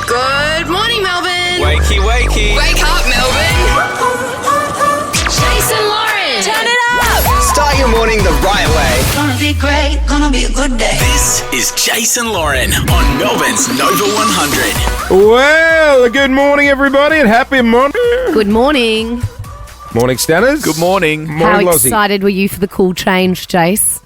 Good morning, Melbourne. Wakey, wakey. Wake up, Melbourne. Jason Lauren. Turn it up. Start your morning the right way. Gonna be great, gonna be a good day. This is Jason Lauren on Melbourne's Nova 100. Well, good morning, everybody, and happy Monday. Good morning. Morning, Stanners. Good morning. How Morning, Lozzie. excited were you for the cool change, Jace?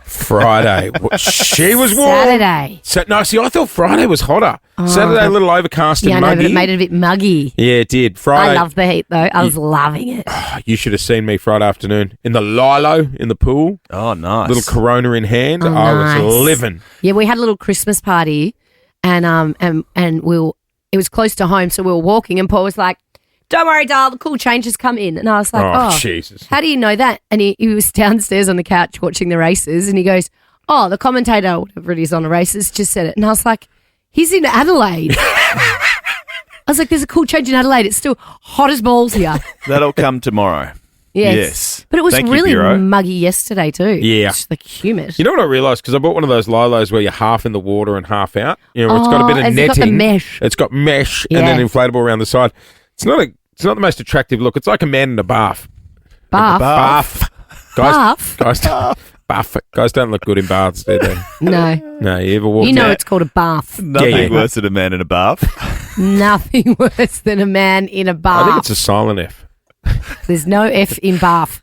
Friday. She was warm. Saturday. No, see, I thought Friday was hotter. Saturday, a little overcast and Yeah, I know, muggy. but it made it a bit muggy. Yeah, it did. Friday. I love the heat, though. I was loving it. You should have seen me Friday afternoon in the Lilo in the pool. Oh, nice. Little Corona in hand. Oh, I nice. was living. Yeah, we had a little Christmas party, and it was close to home, so we were walking, and Paul was like, "Don't worry, darling, the cool change has come in." And I was like, Oh, "Oh, Jesus. how do you know that?" And he was downstairs on the couch watching the races, and he goes, "Oh, the commentator, whatever it is on the races, just said it." And I was like, "He's in Adelaide." I was like, "There's a cool change in Adelaide. It's still hot as balls here." That'll come tomorrow. Yes. But it was Thank you, really Bureau. muggy yesterday too. Yeah. It's like humid. You know what I realised? Because I bought one of those Lilos where you're half in the water and half out. You know, it's got a bit of has netting. it got the mesh? It's got mesh Yeah. and then inflatable around the side. It's not the most attractive look. It's like a man in a bath. Bath? Bath. Bath? Guys don't look good in baths, do they? No. No, you ever walk You know out? it's called a bath. Nothing Yeah. worse than a man in a bath. Nothing worse than a man in a I bath. think it's a silent F. There's no F in bath.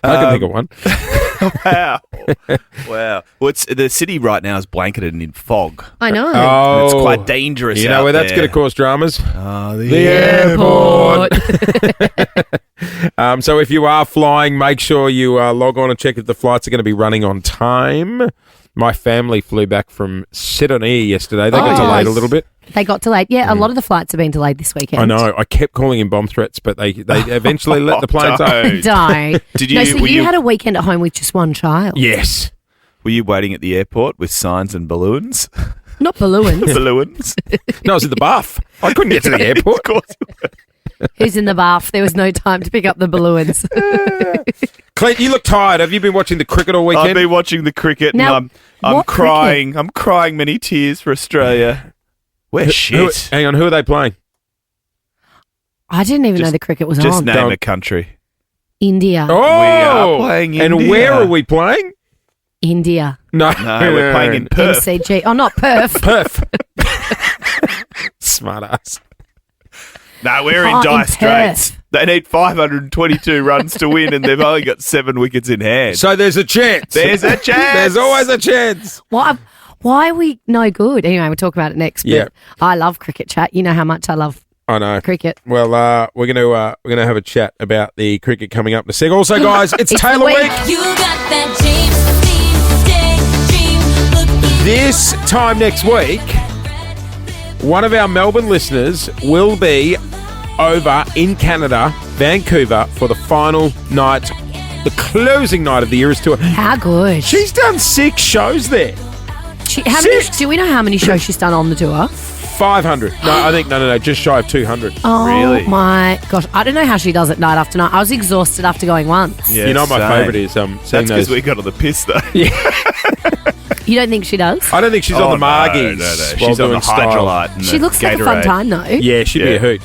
I can think of one. Wow. Wow. Well, the city right now is blanketed in fog. I know. Oh, And it's quite dangerous. You know out where that's there. going to cause dramas? Oh, The airport. So if you are flying, make sure you log on and check if the flights are going to be running on time. My family flew back from Sydney yesterday. They got Oh. delayed a little bit. They got delayed. Yeah, a lot of the flights have been delayed this weekend. I know. I kept calling in bomb threats, but they eventually let the planes up. Don't. Don't. Did No, you? so were you had a weekend at home with just one child. Yes. Were you waiting at the airport with signs and balloons? Not balloons. Balloons. No, I was at the bath. I couldn't get to the airport. Of course. Who's in the bath? There was no time to pick up the balloons. Clint, you look tired. Have you been watching the cricket all weekend? I've been watching the cricket Now, and I'm what crying. I'm crying many tears for Australia. We're shit. Hang on, who are they playing? I didn't even know Just- the cricket was Just on. name Don't. a country. India. Oh, are playing And India. where are we playing? India. No, No, we're playing in Perth. MCG. Oh, not Perth. Perth. Smart ass. No, we're Oh, in dire in straits. Perth. They need 522 runs to win, and they've only got 7 wickets in hand. So there's a chance. There's a chance. There's always a chance. Why are we no good? Anyway, we'll talk about it next. But Yeah. I love cricket chat. You know how much I love I know. cricket. Well, we're gonna have a chat about the cricket coming up in a sec. Also, guys, it's It's Taylor the Week. week. You got that James Dean daydream. This time next week, one of our Melbourne listeners will be over in Canada, Vancouver, for the final night, the closing night of the Eras Tour. How good. She's done 6 shows there. Do we know how many shows she's done on the tour? 500. No, I think, no, just shy of 200. Oh Really? my gosh. I don't know how she does it night after night. I was exhausted after going once. Yeah, You know what my same. favourite is? Seeing That's because those. we got on the piss, though. You don't think she does? I don't think she's on the Margies. No. while She's on the doing style. Hydrolite. And She the looks like a fun Gatorade. time though. Yeah, she'd be Yeah. a hoot.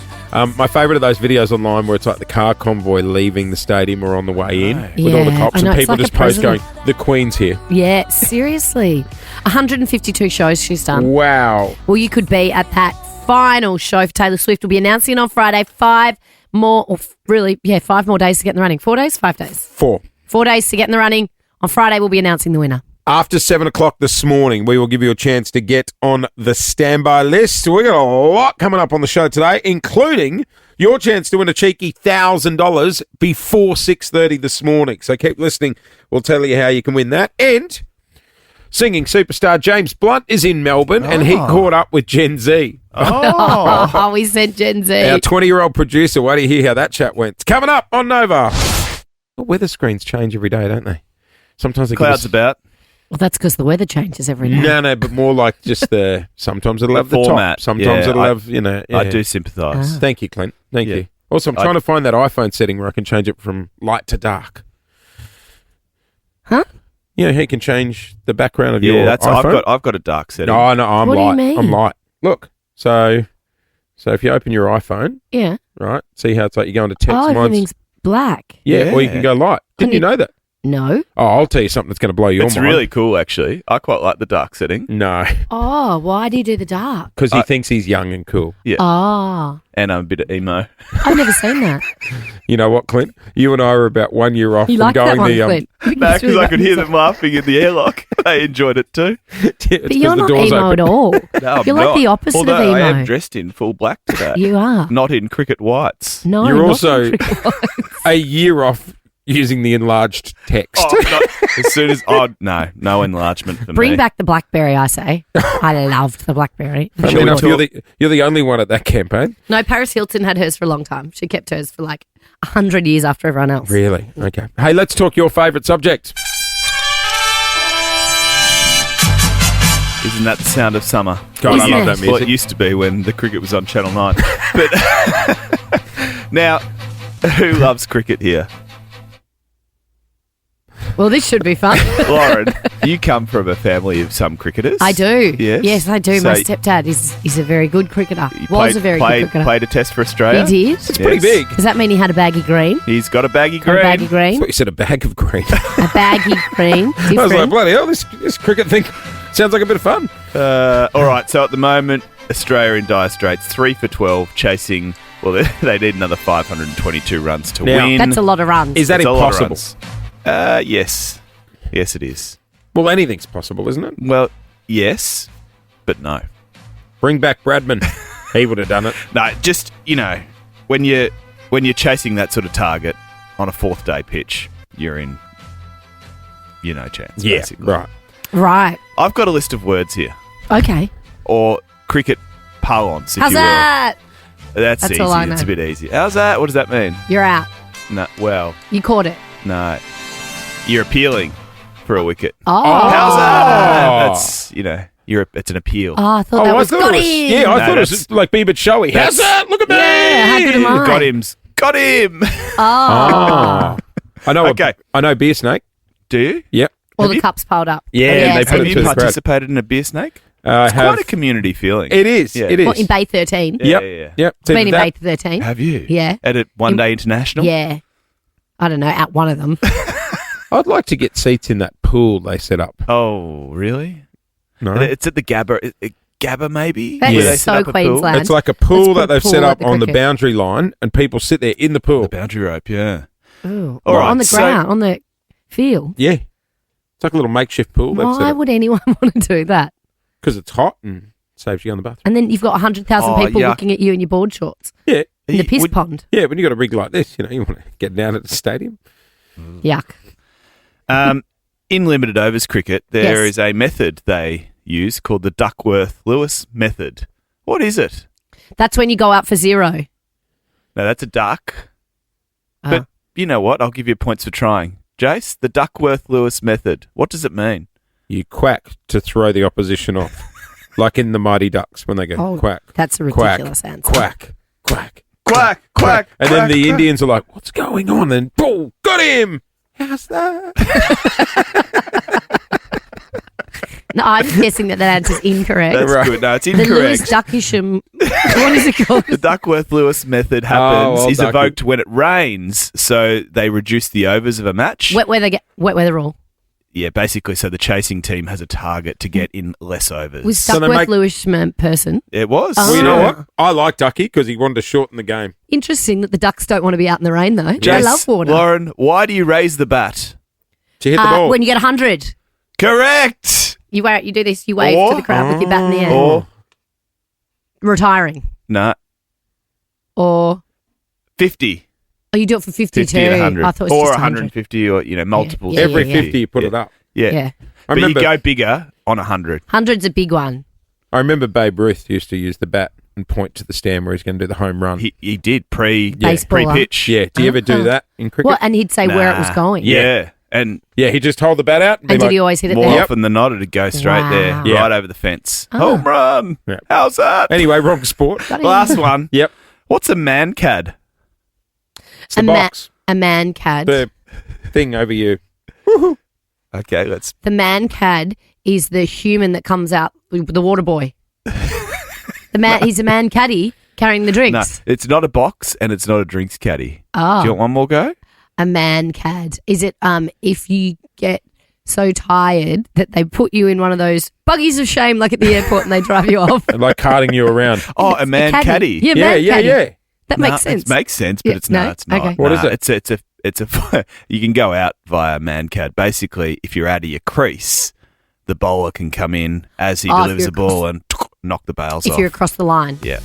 My favourite of those videos online where it's like the car convoy leaving the stadium or on the way in with all the Yeah, cops I know, and it's people like a just post going, president. the Queen's here. Yeah, seriously. 152 shows she's done. Wow. Well, you could be at that final show for Taylor Swift. We'll be announcing on Friday 5 more days to get in the running. 4 days? 5 days. 4. 4 days to get in the running. On Friday, we'll be announcing the winner. After 7 o'clock this morning, we will give you a chance to get on the standby list. We've got a lot coming up on the show today, including your chance to win a cheeky $1,000 before 6:30 this morning. So keep listening. We'll tell you how you can win that. And singing superstar James Blunt is in Melbourne, and he caught up with Gen Z. Oh, we sent Gen Z. Our 20-year-old producer. Wait till you hear how that chat went. It's coming up on Nova. The weather screens change every day, don't they? Sometimes they give Clouds us- about. Well, that's because the weather changes every day. No, but more like just sometimes it'll have the format, top. Sometimes yeah, it'll I- have, I do sympathise. Thank you, Clint. Thank Yeah. you. Also, I'm trying to find that iPhone setting where I can change it from light to dark. Huh? You know how you can change the background of your that's iPhone? I've got a dark setting. No, I'm What do you light. mean? I'm light. Look, so if you open your iPhone, Yeah. right, see how it's like you go into text. Oh, mine's- everything's black. yeah, or you Yeah. can go light. Didn't you know that? No. Oh, I'll tell you something that's going to blow your It's mind. really cool, actually. I quite like the dark setting. No, Oh, why do you do the dark? because he thinks he's young and cool. Yeah. Oh, And I'm a bit of emo. I've never seen that. You know what, Clint? You and I are about 1 year off You from like that going one, the Clint? I think No, it's because really I could hear them laughing in the airlock. They enjoyed it too. But you're not emo at all. No, I'm You're like not. the opposite Although of emo. I am dressed in full black today. You are. Not in cricket whites. No, You're not also in cricket whites. a year off using the enlarged text. Oh, as soon as no enlargement for Bring me. back the BlackBerry, I say. I loved the BlackBerry. Funny enough, you're the only one at that campaign. No, Paris Hilton had hers for a long time. She kept hers for like 100 years after everyone else. Really? Okay. Hey, let's talk your favourite subject. Isn't that the sound of summer? God, Isn't I love it? that Well, music. it used to be when the cricket was on Channel 9. But now, who loves cricket here? Well, this should be fun. Lauren, you come from a family of some cricketers. I do. Yes? Yes, I do. So My stepdad is a very good cricketer. You Was a very good cricketer. Played a test for Australia. He did. It's pretty big. Does that mean he had a baggy green? He's got a baggy Got green. a baggy I green? thought you said a bag of green. A baggy green. I was like, Different. bloody hell, this cricket thing sounds like a bit of fun. All right, so at the moment, Australia in dire straits, 3 for 12, chasing. Well, they need another 522 runs to Now- win. That's a lot of runs. Is that It's a lot of impossible? runs. Yes. Yes, it is. Well, anything's possible, isn't it? Well, yes, but no. Bring back Bradman. He would have done it. No, just, when you're chasing that sort of target on a fourth day pitch, you're in no chance, basically. right. Right. I've got a list of words here, Okay. or cricket parlance, if How's you will. that? That's easy. all I It's know. a bit easy. How's that? What does that mean? You're out. No, well, You caught it. no. You're appealing for a wicket. Oh. How's that? That's, it's an appeal. Oh, I thought that was got him. Yeah, I No, thought it was that's- like Bieber showy. How's that's- that? Look at me. Yeah, how good am I? Got him. Got him. Oh. I know. Okay. I know beer snake. Do you? Yep. All Have the you- cups piled up. Yeah, Oh, and they it's put Have it you to the crowd. participated in a beer snake? I It's have. quite a community feeling. It is. Yeah. It is. What, in Bay 13? Yeah, Yep. yeah. Yep. It's Been either in that- Bay 13? Have you? Yeah. At a one day international? Yeah. I don't know, at one of them. I'd like to get seats in that pool they set up. Oh, really? No, It's at the Gabba. Gabba, maybe? That is Where they so set up a pool? Queensland. it's like a Let's pool put that they've pool set at up the on the cricket. boundary line, and people sit there in the pool. The boundary rope, yeah. Ooh. All Well, right, on the so- ground, on the field. Yeah, it's like a little makeshift pool. Why would anyone want to do that? Because it's hot and saves you on the bathroom. And then you've got 100,000 Oh, people yuck. looking at you in your board shorts Yeah, in the piss Would- pond. yeah. When you got a rig like this, you want to get down at the stadium. Yuck. In limited overs cricket, there Yes. is a method they use called the Duckworth-Lewis method. What is it? That's when you go out for zero. Now, that's a duck. Oh. But you know what? I'll give you points for trying. Jace, the Duckworth-Lewis method. What does it mean? You quack to throw the opposition off, like in the Mighty Ducks when they go Oh, quack, that's a quack, ridiculous answer. quack, quack, Quack, quack, and then quack, the quack. Indians are like, "What's going on?" And boom, got him. How's that? No, I'm guessing that answer's incorrect. That's Right. good. No, it's The Lewis incorrect. Duckisham. What is it called? The Duckworth-Lewis method happens well, is Ducky. evoked when it rains, so they reduce the overs of a match. Wet weather rule. Yeah, basically, so the chasing team has a target to get in less overs. Was So they Duckworth make- Lewis person. It was. Oh. Well, you know what? I like Ducky because he wanted to shorten the game. Interesting that the Ducks don't want to be out in the rain, though. They Jace, love water. Lauren, why do you raise the bat? To hit the ball. When you get 100, Correct. you do this. You wave Or- to the crowd with your bat in the air. Or Retiring, nah, or 50. oh, you do it for 52. 50 and 100. I thought it was or just 100. 150 or, multiples. Yeah, of Every yeah. 50 you put Yeah. it up. Yeah. Yeah, But remember- you go bigger on 100. 100's a big one. I remember Babe Ruth used to use the bat and point to the stand where he's going to do the home run. He did Baseballer. pre-pitch. Yeah. Do you ever do that in cricket? What? And he'd say where it was Nah. going. Yeah. And Yeah, he just hold the bat out and be And like, did he always hit it more there? often than not, it'd go straight Wow. there, Yeah. right over the fence. Oh. Home run. Yeah. How's that? Anyway, wrong sport. Got him. Last one. Yep. What's a man cad? It's the box. A man cad. The thing over you. Okay, let's. The man cad is the human that comes out, the water boy. He's a man caddy carrying the No, drinks. it's not a box and it's not a drinks caddy. Oh. Do you want one more go? A man cad. Is it if you get so tired that they put you in one of those buggies of shame like at the airport and they drive you off? Like carting you around. Oh, a man caddy. Yeah, man caddy. Yeah. That makes sense. It makes sense, but Yeah, it's not. no? It's not. Okay. What is it? It's a. You can go out via man cad. Basically, if you're out of your crease, the bowler can come in as he Oh, if delivers you're the ball and knock the bails If off. you're across the line. Yeah.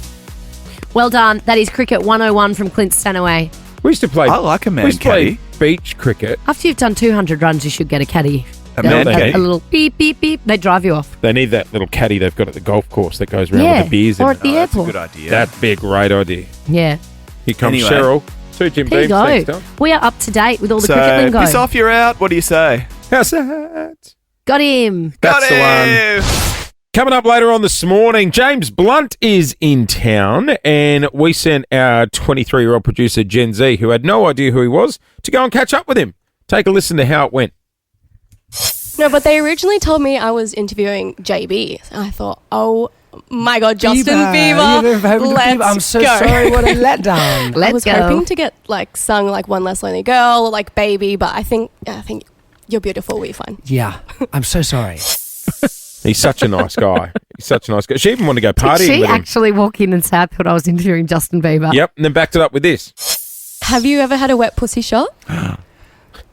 Well done. That is Cricket 101 from Clint Stanaway. We used to play. I like a man we used to play caddy. beach cricket. After you've done 200 runs, you should get a caddy. A man caddy. A little beep, beep, beep. They drive you off. They need that little caddy they've got at the golf course that goes around with the beers in or it. at the That's a airport. good idea. That'd be a great idea. Yeah. Here comes Anyway. Cheryl. 2 Jim There you Beams. Thanks, go. Tom. We are up to date with all the so, cricket lingo. piss off, you're out. What do you say? How's that? Got him. That's the one. one. Coming up later on this morning, James Blunt is in town, and we sent our 23-year-old producer, Gen Z, who had no idea who he was, to go and catch up with him. Take a listen to how it went. No, but they originally told me I was interviewing JB. And I thought, oh my God, Justin Bieber. Let's I'm so go. sorry, what a letdown. I Let's was go. hoping to get sung One Less Lonely Girl or Baby, but I think you're beautiful. We're fine. Yeah, I'm so sorry. He's such a nice guy. She even wanted to go Did partying she with him. actually walk in and say, I thought I was interviewing Justin Bieber? Yep, and then backed it up with this. Have you ever had a wet pussy shot?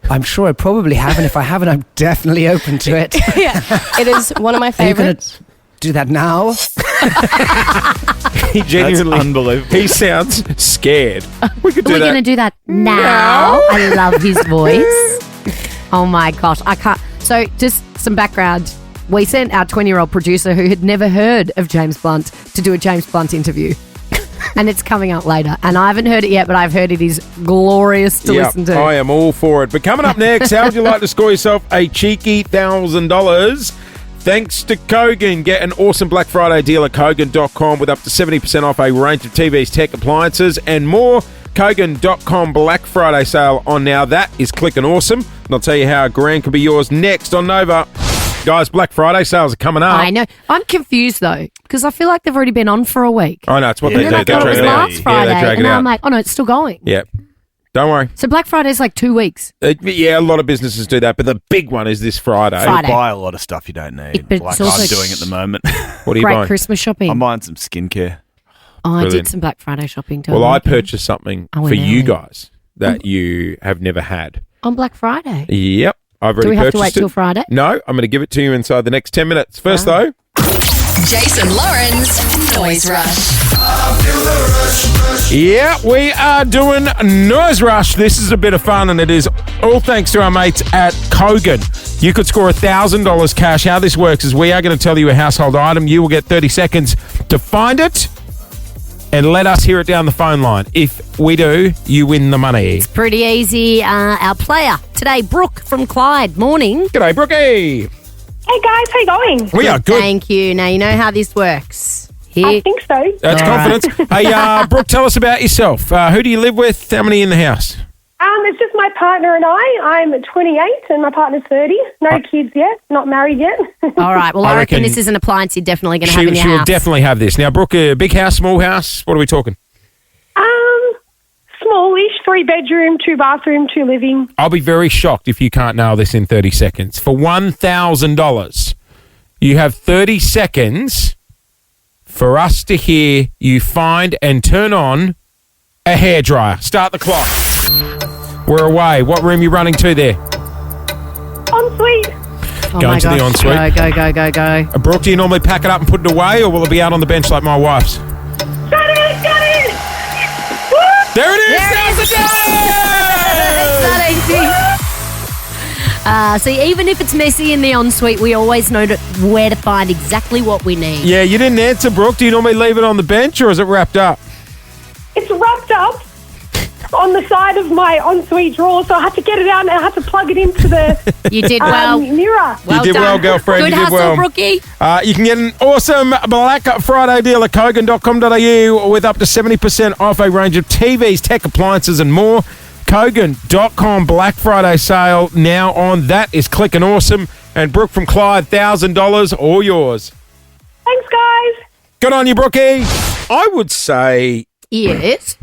I'm sure I probably haven't. If I haven't, I'm definitely open to it. Yeah, it is one of my Are you going favorites. to do that now? He genuinely, That's unbelievable. he sounds scared. We could do We're that. going to do that now. I love his voice. Oh my gosh. I can't. So, just some background. We sent our 20-year-old producer who had never heard of James Blunt to do a James Blunt interview. And it's coming up later. And I haven't heard it yet, but I've heard it is glorious to Yep, listen to. I am all for it. But coming up next, how would you like to score yourself a cheeky $1,000? Thanks to Kogan. Get an awesome Black Friday deal at Kogan.com with up to 70% off a range of TVs, tech appliances, and more. Kogan.com Black Friday sale on now. That is clicking awesome. And I'll tell you how a grand can be yours next on Nova. Guys, Black Friday sales are coming up. I know. I'm confused, though, because I feel like they've already been on for a week. I know, it's what Yeah, they And do. then I They thought it drag was it out. last Friday. Yeah, they drag and it out. I'm like, oh, no, it's still going. Yep. Don't worry. So Black Friday's like 2 weeks. Yeah, a lot of businesses do that, but the big one is this Friday. Friday. Buy a lot of stuff you don't need. But Like it's also I'm doing at the moment. What are you Great buying? Christmas shopping. I'm buying some skincare. Oh, I Brilliant. did some Black Friday shopping too. Well, I purchased something I for went you early. guys that you have never had. on Black Friday. Yep. I've already Do we have to purchased wait till it. Friday? No, I'm going to give it to you inside the next 10 minutes. First, though, Jason Lauren's Noise Rush. yeah, we are doing Noise Rush. This is a bit of fun, and it is all thanks to our mates at Kogan. You could score $1,000 cash. How this works is we are going to tell you a household item. You will get 30 seconds to find it and let us hear it down the phone line. If we do, you win the money. Pretty easy. Our player today, Brooke from Clyde. Morning. G'day, Brookie. Hey guys, how you going? We are good. Thank you. Now you know how this works. I Here. think so. That's All right. confidence. Hey, Brooke, tell us about yourself. Who do you live with? How many in the house? It's just my partner and I. I'm 28 and my partner's 30. No kids yet. Not married yet. All right. Well, I I reckon reckon this is an appliance you're definitely going to have in your She will house. definitely have this. Now, Brooke, a big house, small house? What are we talking? Smallish, 3-bedroom, 2-bathroom, 2 living. I'll be very shocked if you can't nail this in 30 seconds. For $1,000, you have 30 seconds for us to hear you find and turn on a hairdryer. Start the clock. We're away. What room are you running to there? Ensuite. Oh Going my to the gosh. ensuite. Go. Brooke, do you normally pack it up and put it away, or will it be out on the bench like my wife's? Got it! Woo! There it is! There it is. It's that easy. See, even if it's messy in the ensuite, we always know where to find exactly what we need. Yeah, you didn't answer, Brooke. Do you normally leave it on the bench, or is it wrapped up? It's wrapped up on the side of my ensuite drawer, so I had to get it out and I had to plug it into the You did well. mirror. You did well, girlfriend. Good you did hustle, well. Brookie. You can get an awesome Black Friday deal at Kogan.com.au with up to 70% off a range of TVs, tech appliances and more. Kogan.com Black Friday sale now on. That is clicking awesome. And Brooke from Clyde, $1,000, all yours. Thanks, guys. Good on you, Brookie. I would say... Yes.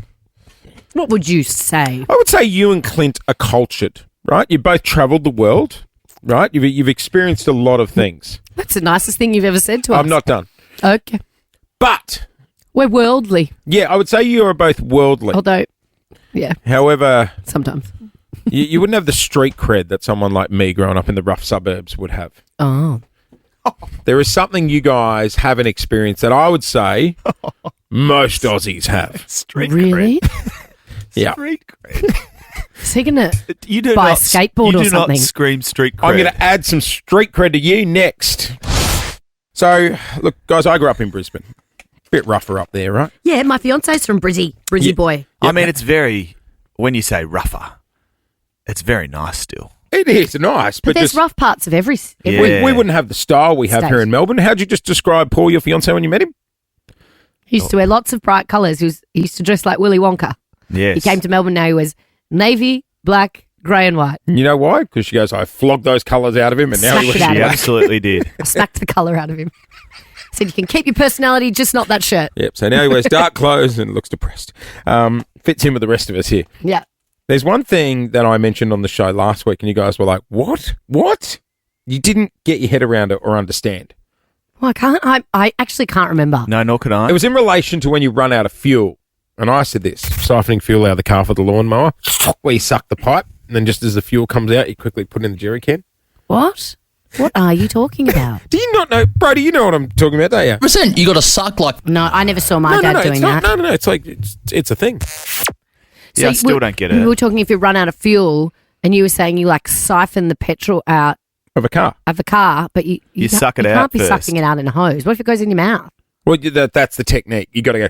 What would you say? I would say you and Clint are cultured, right? You both travelled the world, right? You've experienced a lot of things. That's the nicest thing you've ever said to us. I'm not done. Okay. But... We're worldly. Yeah, I would say you are both worldly. Although, yeah. However... Sometimes. You wouldn't have the street cred that someone like me growing up in the rough suburbs would have. Oh. There is something you guys haven't experienced that I would say most Aussies have. Street Really? Yeah. Street cred. Is he going to You do buy a not, skateboard you or do something? not scream street cred. I'm going to add some street cred to you next. So, look, guys, I grew up in Brisbane. Bit rougher up there, right? Yeah, my fiance's from Brizzy. Brizzy Yeah. boy. I mean, it's very, when you say rougher, it's very nice still. It is nice, But but there's just, rough parts of every Yeah. we wouldn't have the style we have State. here in Melbourne. How'd you just describe Paul, your fiance, when you met him? He used to wear lots of bright colours. He used to dress like Willy Wonka. Yes. He came to Melbourne now. He was navy, black, grey and white. You know why? Because she goes, I flogged those colours out of him, and now he Smacked was... it out of She him. absolutely did. I smacked the colour out of him. Said you can keep your personality, just not that shirt. Yep, so now he wears dark clothes and looks depressed. Fits in with the rest of us here. Yeah. There's one thing that I mentioned on the show last week, and you guys were like, what? What? You didn't get your head around it or understand. Well, I actually can't remember. No, nor could I. It was in relation to when you run out of fuel. And I said this, siphoning fuel out of the car for the lawnmower, where you suck the pipe, and then just as the fuel comes out, you quickly put it in the jerry can. What? What are you talking about? Do you not know? Brody, you know what I'm talking about, don't you? Percent, you got to suck like. No, I never saw my dad doing it's that. not, no, it's like, it's a thing. Yeah, I still don't get it. We were talking if you run out of fuel, and you were saying you like siphon the petrol out Of a car. of the car, but you suck it you out can't be first. sucking it out in a hose. What if it goes in your mouth? Well, that's the technique. You got to go...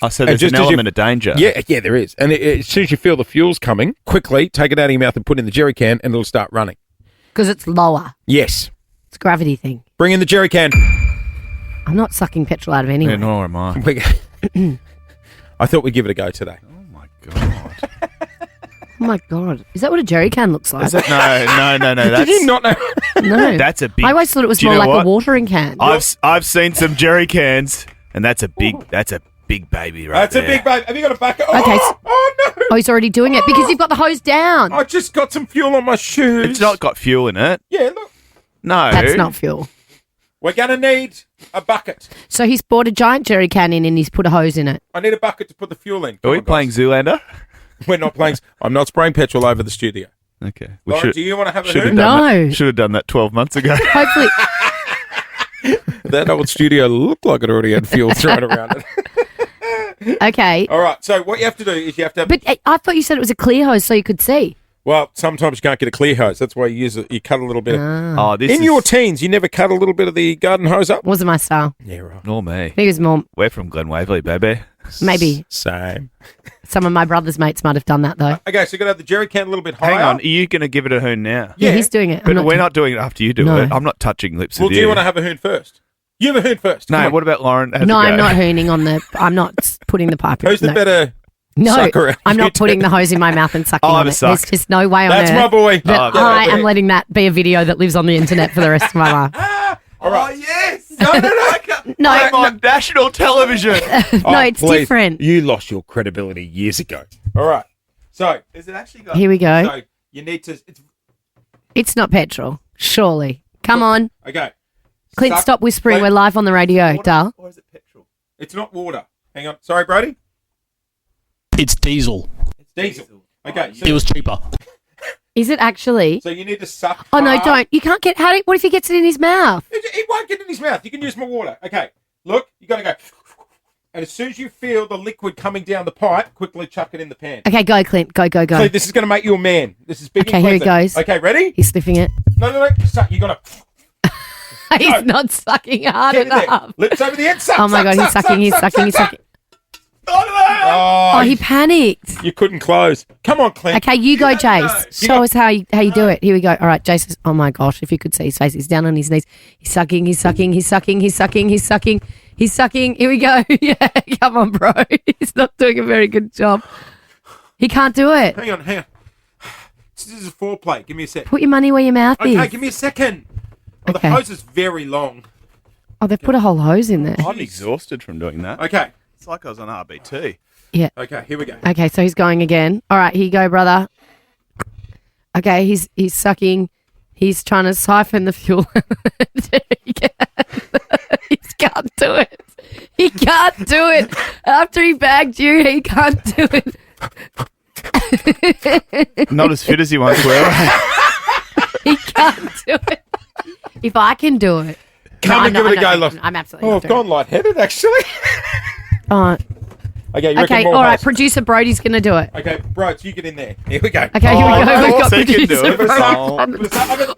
Oh, so there's just an as you- element of danger. Yeah, there is. And as soon as you feel the fuel's coming, quickly take it out of your mouth and put it in the jerry can, and it'll start running. Because it's lower. Yes. It's a gravity thing. Bring in the jerry can. I'm not sucking petrol out of anyone. Yeah, nor am I. I thought we'd give it a go today. Oh, my God. Oh my god, is that what a jerry can looks like? Is it? No. That's, Did you not know? No, That's a big... I always thought it was Do you more know like what? a watering can. I've seen some jerry cans, and that's a big baby right That's there. a big babe. Have you got a bucket? Okay, Oh, no. Oh, he's already doing it because you've got the hose down. I just got some fuel on my shoes. It's not got fuel in it. Yeah, look. No. That's not fuel. We're going to need a bucket. So he's bought a giant jerry can in and he's put a hose in it. I need a bucket to put the fuel in. Are Come we on, playing guys. Zoolander? We're not playing. I'm not spraying petrol over the studio. Okay. Lauren, do you want to have a should hoot? have done No. that. Should have done that 12 months ago. Hopefully, That old studio looked like it already had fuel thrown around it. okay. All right, so what you have to do is you have to have... But I thought you said it was a clear hose so you could see. Well, sometimes you can't get a clear hose. That's why you use it. You cut a little bit of... Oh, this In is your teens, you never cut a little bit of the garden hose up? Wasn't my style. Yeah, right. nor me. I think it was more, We're from Glen Waverley, baby. maybe Same. some of my brother's mates might have done that though. Okay, so you're going to have the jerry can a little bit higher. Hang on, are you going to give it a hoon now? Yeah, he's doing it. But we're doing- not doing it after you do No. it. I'm not touching lips Well, with do you want to have a hoon first? You have a hoon first. Come No, on. what about Lauren? Has No, a go? I'm not hooning on the. I'm not putting the pipe in. Who's the no. better No, sucker? I'm You not putting two? the hose in my mouth and sucking I'll on have a it. suck. There's just no way on That's earth my boy. that Oh, I yeah. am letting that be a video that lives on the internet for the rest of my life. All right. Oh, yes! No. No, I'm on national television! no, it's please. different. You lost your credibility years ago. All right. So, Is it actually got... Here we go. so you need to... It's not petrol, surely. Come on, Okay. Clint. Suck- Stop whispering. Wait. We're live on the radio, Dal. Or is it petrol? It's not water. Hang on. Sorry, Brody. It's diesel. It's diesel. Okay. It was cheaper. Is it actually? So you need to suck. Oh no, hard. don't. You can't get. What if he gets it in his mouth? It won't get in his mouth. You can use more water. Okay. Look, you got to go. And as soon as you feel the liquid coming down the pipe, quickly chuck it in the pan. Okay, go, Clint. Go. So this is going to make you a man. This is big. Okay, and here he Cleveland. goes. Okay, ready? He's sniffing it. No. Suck. You're going to... He's not sucking hard Get in there. enough. Lips over the end. Suck, Oh my suck, god, he's suck, sucking. He's suck, sucking. He's suck, sucking. Oh, he panicked. You couldn't close. Come on, Clint. Okay, you go, Jace. Show us how you do it. Here we go. All right, Jace. Oh my gosh, if you could see his face, he's down on his knees. He's sucking. He's sucking. He's sucking. He's sucking. He's sucking. He's sucking. Here we go. Yeah, come on, bro. He's not doing a very good job. He can't do it. Hang on. This is a foreplay. Give me a sec. Put your money where your mouth is. Okay, give me a second. Oh, Okay. the hose is very long. Oh, they've put a whole hose in there. I'm exhausted from doing that. Okay. It's like I was on RBT. Yeah. Okay, here we go. Okay, so he's going again. All right, here you go, brother. Okay, he's sucking. He's trying to siphon the fuel. He can't do it. He can't do it. After he bagged you, he can't do it. Not as fit as he once were. He can't do it. If I can do it. Come and give it a go, look. I'm absolutely Oh, not I've doing gone lightheaded, actually. it. All right. Okay, you reckon Okay, more all right. hose? Producer Brody's going to do it. Okay, bro, you get in there. Here we go. Okay, here we go. of We've course got he can do producer it.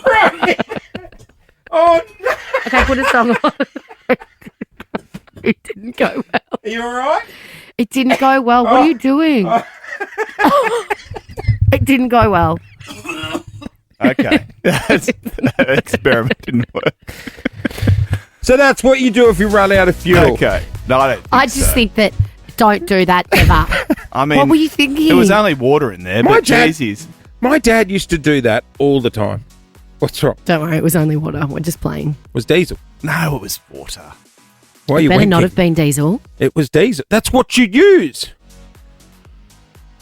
Brody. Oh, no. Okay, put a song on. It didn't go well. Are you all right? It didn't go well. What are you doing? It didn't go well. Okay. That experiment didn't work. So that's what you do if you run out of fuel. Okay. No, I don't think I just so. think that don't do that ever. I mean, What were you thinking? There was only water in there, My but dad- jeez. My dad used to do that all the time. What's wrong? Don't worry, it was only water. We're just playing. It was diesel. No, it was water. Why are you Better winking? not have been diesel. It was diesel. That's what you use.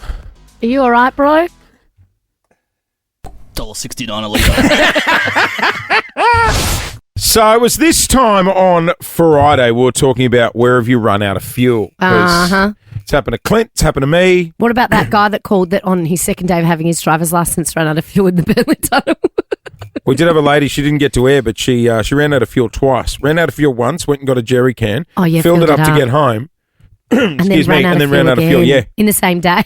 Are you all right, bro? $1.69 a litre. So it was this time on Friday we were talking about where have you run out of fuel? 'Cause Uh-huh. It's happened to Clint. It's happened to me. What about that guy that called that on his second day of having his driver's license ran out of fuel in the Burnley Tunnel? We did have a lady. She didn't get to air, but she ran out of fuel twice. Ran out of fuel once. Went and got a jerry can. Oh, yeah, Filled it filled up it to up. get home. And Excuse me. And then ran out of fuel. Yeah. in the same day.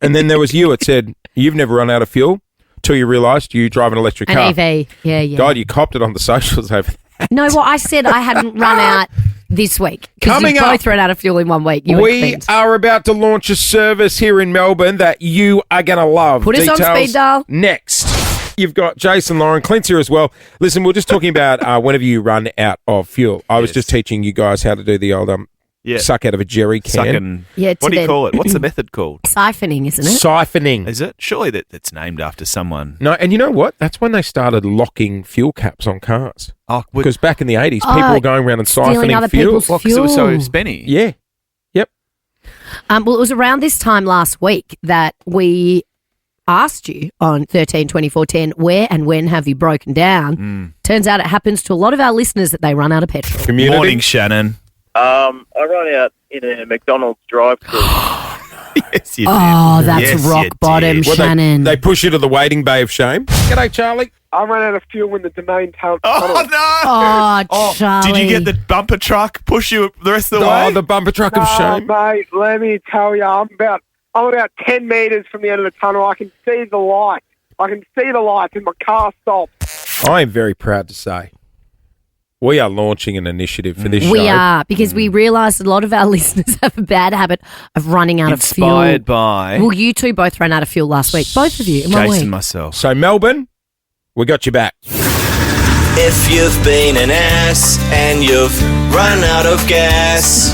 And then there was you. It said you've never run out of fuel till you realised you drive an electric An car. EV. Yeah, yeah. God, you copped it on the socials over that. No, well, I said I hadn't run out this week. Because Coming you up, both ran out of fuel in 1 week. You and We Clint. are about to launch a service here in Melbourne that you are going to love. Put us on speed dial. Next. You've got Jason, Lauren, Clint's here as well. Listen, we're just talking about whenever you run out of fuel. I was just teaching you guys how to do the old suck out of a jerry can. Sucking. Yeah, to what do you then- call it? What's the method called? Siphoning, isn't it? Siphoning. Is it? Surely that's named after someone. No, and you know what? That's when they started locking fuel caps on cars. Oh, Because back in the 80s, Oh, people were going around and stealing siphoning other fuel. people's well, 'cause it was so fuel. spenny. Yeah. Yep. Well, it was around this time last week that we asked you on 13 24 10, where and when have you broken down? Turns out it happens to a lot of our listeners that they run out of petrol. Community. Morning, Shannon. I run out in a McDonald's drive-through. Yes, you Oh, did. that's Yes, you rock bottom, did. Well, Shannon. They push you to the waiting bay of shame. G'day, Charlie. I ran out of fuel in the Domain Tunnel. Oh, no. Oh, Charlie. Did you get the bumper truck push you the rest of the way? Oh, the bumper truck of shame. Mate, let me tell you, I'm about 10 metres from the end of the tunnel. I can see the light. I can see the lights, and my car stopped. I am very proud to say we are launching an initiative for this show. We are, because we realised a lot of our listeners have a bad habit of running out of fuel. Inspired by Well, you two both ran out of fuel last week. Both of you in 1 Jason week. and myself. So, Melbourne, we got you back. If you've been an ass and you've run out of gas,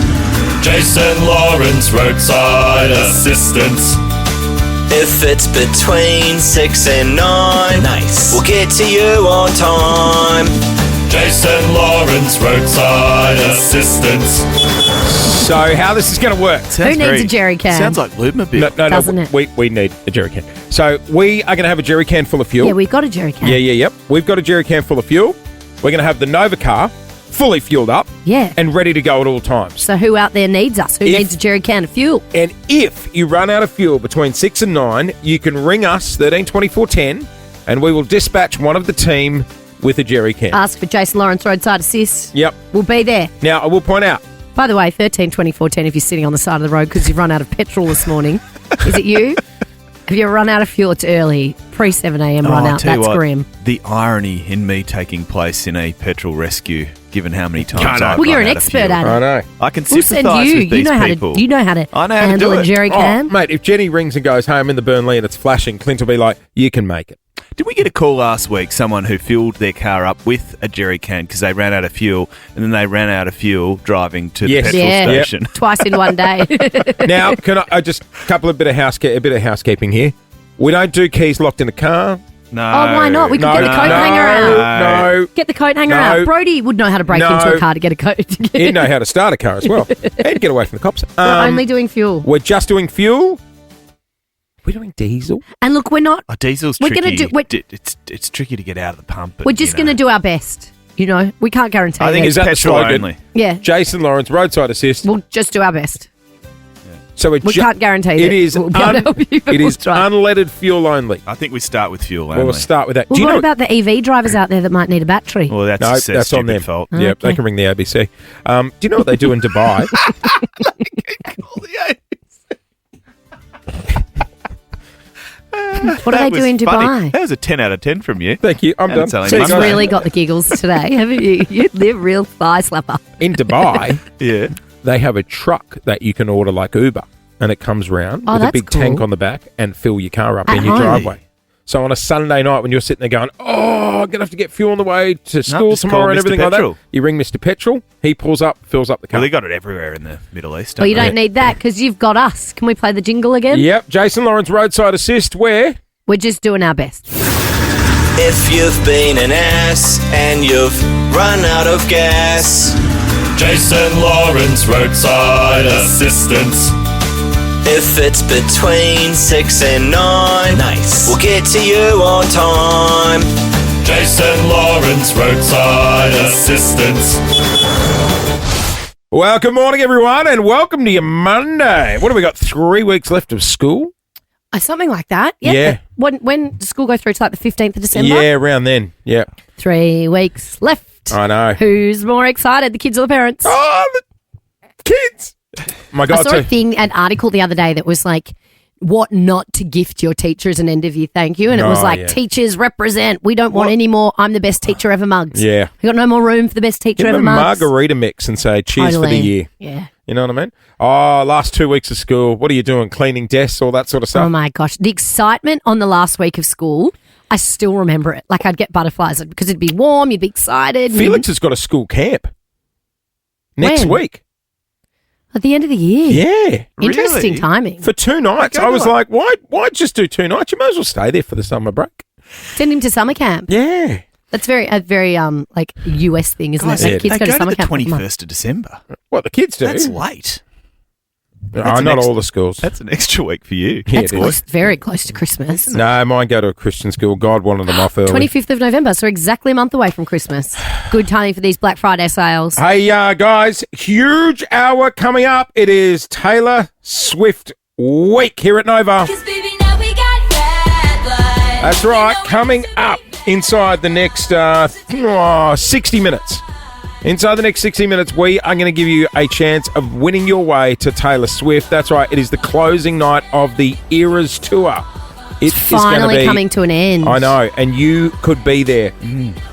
Jason Lawrence roadside assistance. if it's between 6 and 9, nice, we'll get to you on time. Jason Lawrence roadside assistance. So, how this is going to work? Who needs a jerry can? Sounds like Lubmobile. No, Doesn't it? We need a jerry can. So, we are going to have a jerry can full of fuel. Yeah, we've got a jerry can. Yep. We've got a jerry can full of fuel. We're going to have the Nova car fully fueled up Yeah. and ready to go at all times. So who out there needs us? Who If- needs a jerry can of fuel? And if you run out of fuel between 6 and 9, you can ring us 13 24 10 and we will dispatch one of the team with a jerry can. Ask for Jason Lawrence Roadside Assist. Yep. We'll be there. Now, I will point out, By the way, 13 24 10 if you're sitting on the side of the road because you've run out of petrol this morning. Is it you? If you run out of fuel, it's early. Pre 7 a.m. run out. tell you That's what, grim. The irony in me taking place in a petrol rescue, given how many times I've Well, you're run an out of expert fuel. at it. I know. I can We'll send sympathise you. with these You know how people. to. You know how to I know how to handle do a it. jerry can. Oh, mate, if Jenny rings and goes home in the Burnley and it's flashing, Clint will be like, you can make it. Did we get a call last week, someone who filled their car up with a jerry can because they ran out of fuel, and then they ran out of fuel driving to the petrol station? Twice in one day. Now, can I just a bit of housekeeping here? We don't do keys locked in a car. No. Oh, why not? We could get the coat hanger out. No. Get the coat hanger No. out. Brody would know how to break No. into a car to get a coat. He'd know how to start a car as well. And get away from the cops. We're only doing fuel. We're just doing fuel. We're doing diesel. And look, we're not. Oh, diesel's We're tricky. gonna do- It's tricky to get out of the pump. but, We're just going to do our best. You know, we can't guarantee. I think that. it's petrol only. Yeah. Jason Lawrence, roadside assist. We'll just do our best. So We can't guarantee that it is we'll be able to help you, but it we'll is try. unleaded fuel only. I think we start with fuel only. We'll start with that. Well, Do you what know about the EV drivers out there that might need a battery? Well, that's No, a that's on stupid them. fault. Yeah, they can ring the ABC. Do you know what they do in Dubai? What do they do in Dubai? That was a 10 out of 10 from you. Thank you. I'm done. It's really got the giggles today, haven't you? You live real thigh slapper. In Dubai, yeah, they have a truck that you can order like Uber, and it comes round Oh, with a that's big tank cool. on the back and fill your car up At in your home. driveway. So on a Sunday night when you're sitting there going, oh, I'm going to have to get fuel on the way to school just call tomorrow and Mr. everything Petrol. like that, you ring Mr. Petrol, he pulls up, fills up the car. Well, they got it everywhere in the Middle East. Well, you they? don't need that because you've got us. Can we play the jingle again? Yep, Jason Lawrence, roadside assist, where? We're just doing our best. If you've been an ass and you've run out of gas, Jason Lawrence, roadside assistance. if it's between 6 and 9, Nice. we'll get to you on time. Jason Lawrence, roadside assistance. Well, good morning, everyone, and welcome to your Monday. What have we got, 3 weeks left of school? Something like that. Yeah. Yeah. When does school go through to like the 15th of December? Yeah, around then, yeah. 3 weeks left. I know. Who's more excited, the kids or the parents? Oh, the kids. My God, I saw a thing, an article the other day that was like, what not to gift your teacher as an end of year thank you. And it was Oh, like, yeah. teachers represent. We don't want any more I'm the best teacher ever mugs. Yeah. We got no more room for the best teacher Give ever them a mugs. margarita mix and say cheers for the Totally. year. Yeah. You know what I mean? Oh, last 2 weeks of school. What are you doing? Cleaning desks, all that sort of stuff? Oh my gosh. The excitement on the last week of school, I still remember it. Like I'd get butterflies because it'd be warm, you'd be excited. Felix has got a school camp next When? week. At the end of the year. Yeah. Interesting timing. For 2 nights. I was like, why just do 2 nights? You might as well stay there for the summer break. Send him to summer camp. Yeah. That's a very like US thing, isn't Guys, it? Like, kids they go to go summer to the camp. for a month. 21st of December. What, the kids do? That's late. No, That's an not ex- all the schools. That's an extra week for you. Yeah, That's it is. close, very close to Christmas. No, mine go to a Christian school. God wanted them off early. 25th of November, so exactly a month away from Christmas. Good timing for these Black Friday sales. Hey, guys, huge hour coming up. It is Taylor Swift week here at Nova. That's right, coming up inside the next 60 minutes. Inside the next 60 minutes, we are going to give you a chance of winning your way to Taylor Swift. That's right, it is the closing night of the Eras Tour. It's Finally coming to an end. I know, and you could be there.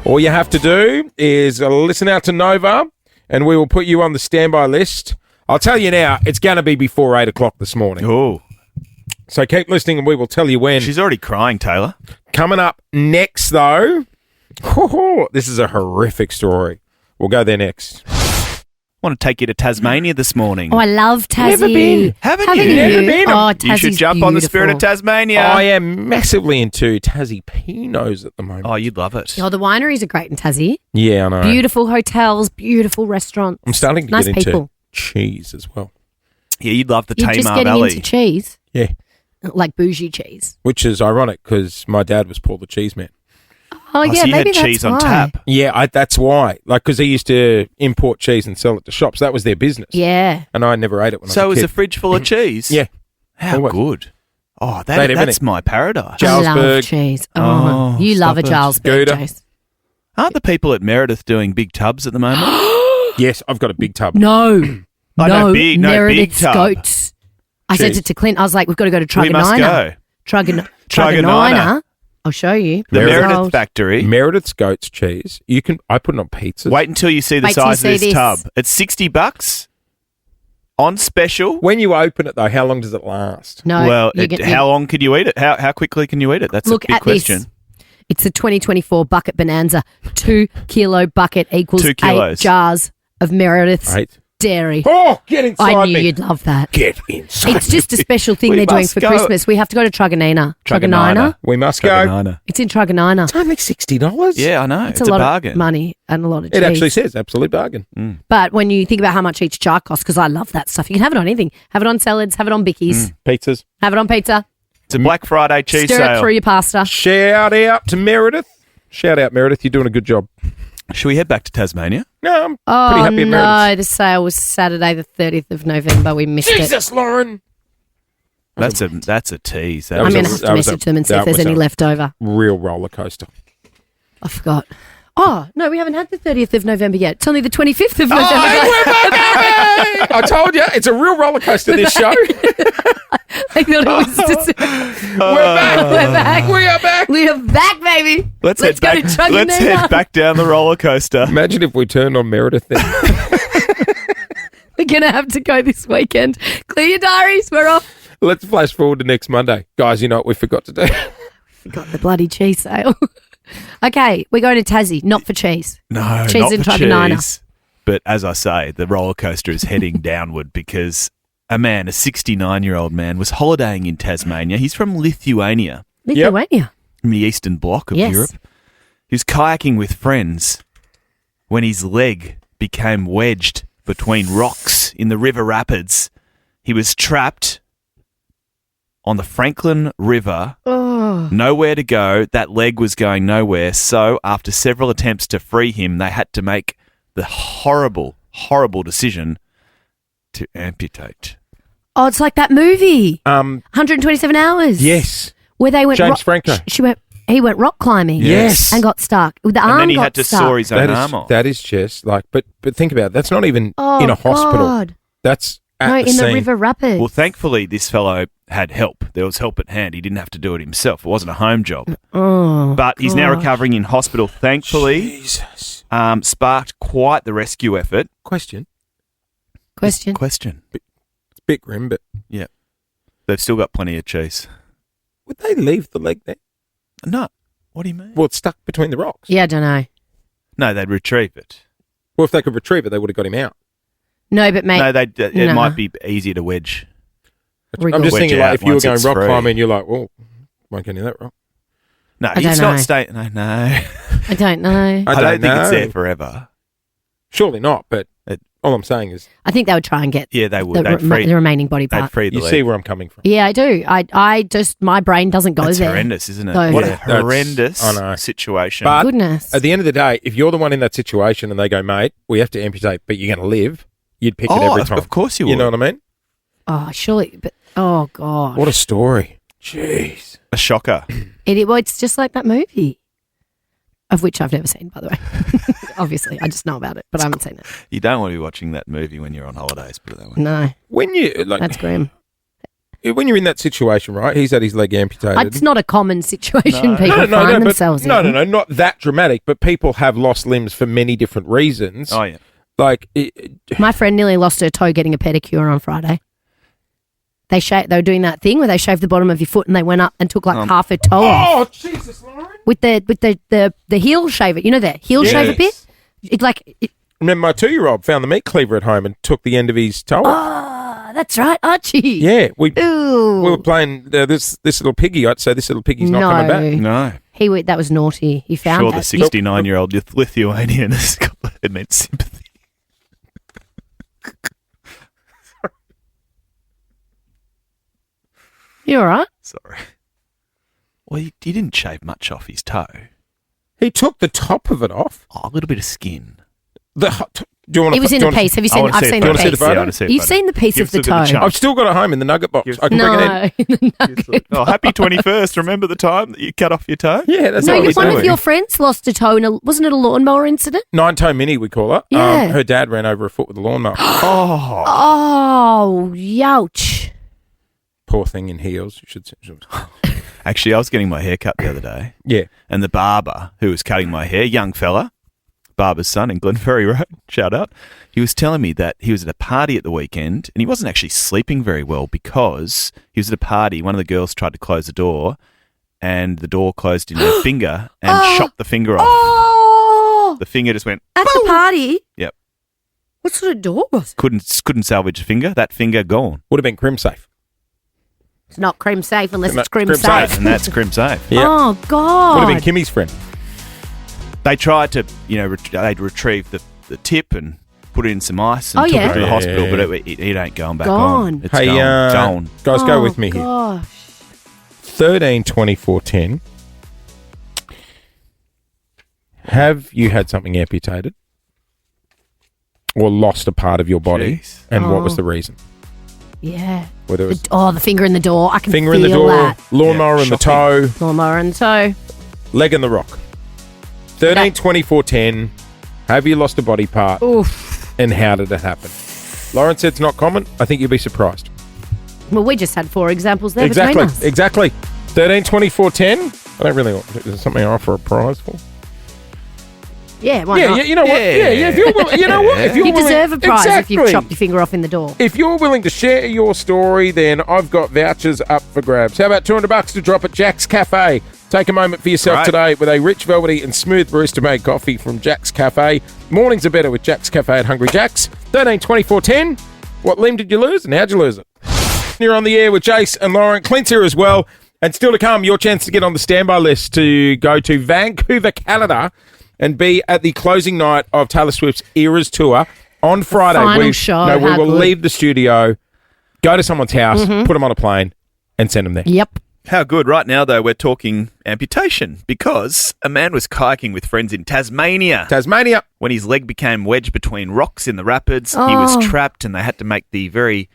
All you have to do is listen out to Nova, and we will put you on the standby list. I'll tell you now, it's going to be before 8 o'clock this morning. Oh. So keep listening, and we will tell you when. She's already crying, Taylor. Coming up next, though, this is a horrific story. We'll go there next. I want to take you to Tasmania this morning. Oh, I love Tassie. Never been. Haven't you? Never been. Oh, You should Tassie's jump on the Spirit of beautiful. Tasmania. I am massively into Tassie Pinots at the moment. Oh, you'd love it. Oh, the wineries are great in Tassie. Yeah, I know. Beautiful hotels, beautiful restaurants. I'm starting to nice get into people. cheese as well. Yeah, you'd love the You're just Tamar getting Valley. into cheese, Yeah, like bougie cheese. which is ironic because my dad was Paul the Cheese Man. Oh, yeah, so you maybe had that's cheese why. on tap. Yeah, that's why. Like, because he used to import cheese and sell it to shops. That was their business. Yeah. And I never ate it when I So was is a a kid. fridge full of cheese? Yeah. How Always. good. Oh, They had that's everything. my paradise. Ja- I love Jarlsberg. cheese. Oh, Oh, you love a stop it. Jarlsberg, Gouda. Jace. Aren't the people at Meredith doing big tubs at the moment? Yes, I've got a big tub. No. Oh, no, big Meredith's tub. goats. I sent Cheese. it to Clint. I was like, we've got to go to We must Truganina. go. Truganina. I'll show you. The Meredith Sold. factory. Meredith's goat's cheese. I put it on pizzas. Wait until you see the Wait till you size of see this this. tub. It's $60 on special. When you open it though, how long does it last? No. Well, you get- how long can you eat it? How quickly can you eat it? That's Look a big at question. this. It's the 2024 bucket bonanza. 2 kilo bucket equals 2 kilos. 8 jars of Meredith's Eight. dairy. Oh, get inside I knew me. you'd love that. Get inside. It's just a special thing We they're doing must for go. Christmas. We have to go to Truganina. We must go. Truganina. It's in Truganina. It's only $60. Yeah, I know. It's It's a lot bargain. of money and a lot of cheese. It actually says absolute bargain. But when you think about how much each jar costs, because I love that stuff, you can have it on anything. Have it on salads, have it on bickies, Pizzas. have it on pizza, It's a Black Friday cheese stir it sale. through your pasta. Shout out to Meredith. Shout out, Meredith. You're doing a good job. Should we head back to Tasmania? No, I'm Oh, pretty happy at no, Meredith's. the sale was Saturday the 30th of November. We missed it. Jesus, Lauren. That's a tease. That I'm was going to a- have that to was message a- them and see that if there's was any a- left over. Real roller coaster. I forgot. Oh, no, we haven't had the 30th of November yet. It's only the 25th of November. I told you, it's a real roller coaster, this show. I thought it was just... We're back. We're back. We are back. We are back, baby. Let's Let's head go back. to Truganina. Let's head back down the roller coaster. Imagine if we turned on Meredith then. We're going to have to go this weekend. Clear your diaries. We're off. Let's flash forward to next Monday. Guys, you know what we forgot to do? Forgot the bloody cheese sale. Okay, we're going to Tassie, not for cheese. No, Cheese not in for Truganina. cheese. But as I say, the roller coaster is heading downward because a 69-year-old man, was holidaying in Tasmania. He's from Lithuania. Lithuania? In the eastern bloc of Yes. Europe. He was kayaking with friends when his leg became wedged between rocks in the river rapids. He was trapped on the Franklin River. Oh. Nowhere to go. That leg was going nowhere. So after several attempts to free him, they had to make the horrible, horrible decision to amputate. Oh, it's like that movie. 127 Hours. Yes. Where they went James Franco. He went rock climbing. Yes. And got stuck. The arm And then he got had to stuck. saw his own That is, arm off. that is just like, but think about it. That's not even Oh, in a hospital. God. That's at No, the in the scene. River Rapids. Well, thankfully, this fellow had help. There was help at hand. He didn't have to do it himself. It wasn't a home job. Oh, But he's now gosh. recovering in hospital, thankfully. Jesus. Sparked quite the rescue effort. Question. Question. It's a bit grim, but Yeah. They've still got plenty of cheese. would they leave the leg there? No. What do you mean? Well, it's stuck between the rocks. Yeah, I don't know. No, they'd retrieve it. Well, if they could retrieve it, they would have got him out. No, but mate. No, it no. might be easier to wedge. I'm just Wedge thinking, out like, if you were once going it's rock free. climbing, you're like, well, won't get any of that rock. No, I it's don't not know. stay. No, no. I don't know. I don't think it's know. there forever. Surely not, but all I'm saying is, I think they would try and get Yeah, they would. the, They'd free, the remaining body they'd part. free the you leg. see where I'm coming from. Yeah, I do. I just, my brain doesn't go That's there. horrendous, isn't it? So- What a Yeah, that's- horrendous I know. situation. But Goodness. at the end of the day, if you're the one in that situation and they go, mate, we have to amputate, but you're going to live, you'd pick it every time. Of course you would. You know what I mean? Oh, surely. But, oh, God. What a story. Jeez. A shocker. Well, it's just like that movie, of which I've never seen, by the way. Obviously, I just know about it, but I haven't seen it. You don't want to be watching that movie when you're on holidays, put it that way. No, When you like, that's grim. when you're in that situation, right? He's had his leg amputated. It's not a common situation people no, find but- themselves in. no, not that dramatic, but people have lost limbs for many different reasons. Oh, yeah. Like, My friend nearly lost her toe getting a pedicure on Friday. They were doing that thing where they shaved the bottom of your foot and they went up and took like half her toe off Jesus, Lauren. with the heel shaver. You know that heel shaver bit. Remember, my 2-year-old found the meat cleaver at home and took the end of his toe off. Oh, that's right, Archie. Yeah, we Ooh. were playing this little piggy. I'd say this little piggy's not coming back. No. That was naughty. He found Sure, that. the 69-year-old Lithuanian has got immense sympathy. You all right? Sorry. Well, he didn't shave much off his toe. He took the top of it off. Oh, a little bit of skin. Do you want It was in a piece. Have you seen? I've seen the piece. You've seen the piece of the toe. I've still got it home in the nugget box. I can bring it in. Oh, happy 21st. Remember the time that you cut off your toe? Yeah, that's No, what one of your friends lost a toe. Wasn't it a lawnmower incident? 9-toe mini, we call her. Yeah. Her dad ran over a foot with a lawnmower. Oh, youch. Poor thing in heels. You should say. Actually, I was getting my hair cut the other day. Yeah. And the barber who was cutting my hair, young fella, barber's son in Glenferrie Road, shout out, he was telling me that he was at a party at the weekend and he wasn't actually sleeping very well because he was at a party. One of the girls tried to close the door and the door closed in her finger and chopped the finger off. Oh! The finger just went At the party? Yep. What sort of door was it? Couldn't salvage a finger. That finger gone. Would have been crim safe. It's not crim safe unless it's Crim crim safe. safe. And that's crim safe. Yep. Oh, God. Would have been Kimmy's friend. They tried to, they'd retrieve the tip and put it in some ice and Oh, took yeah. it to the Yeah, hospital, yeah, but it ain't going back Gone. on. It's Hey, gone. guys, go with me here. Gosh. 13, 24, 10. Have you had something amputated or lost a part of your body? Jeez. And what was Oh. the reason? Yeah. Whether it was The finger in the door. I can finger feel in the door, that. lawnmower in the toe, Lawnmower in the toe. leg in the rock. 13, Okay. 24, 10. Have you lost a body part? Oof. And how did it happen? Lauren said it's not common. I think you'll be surprised. Well, we just had 4 examples there Exactly. between us. Exactly. 13, 24, 10. I don't really want. Is there something I offer a prize for? Yeah, why Yeah, not? yeah, you know what? Yeah, yeah. If you're willing, you know what? If you're You willing, deserve a prize if you've Exactly. chopped your finger off in the door. If you're willing to share your story, then I've got vouchers up for grabs. How about $200 to drop at Jack's Cafe? Take a moment for yourself Right. today with a rich, velvety and smooth barista-made coffee from Jack's Cafe. Mornings are better with Jack's Cafe at Hungry Jack's. 13, 24, 10. What limb did you lose and how'd you lose it? You're on the air with Jace and Lauren. Clint's here as well. And still to come, your chance to get on the standby list to go to Vancouver, Canada and be at the closing night of Taylor Swift's Eras Tour on Friday. Final show, No, we how will good. leave the studio, go to someone's house, put them on a plane, and send them there. Yep. How good. Right now, though, we're talking amputation because a man was kayaking with friends in Tasmania. Tasmania. When his leg became wedged between rocks in the rapids, he was Oh. trapped and they had to make the very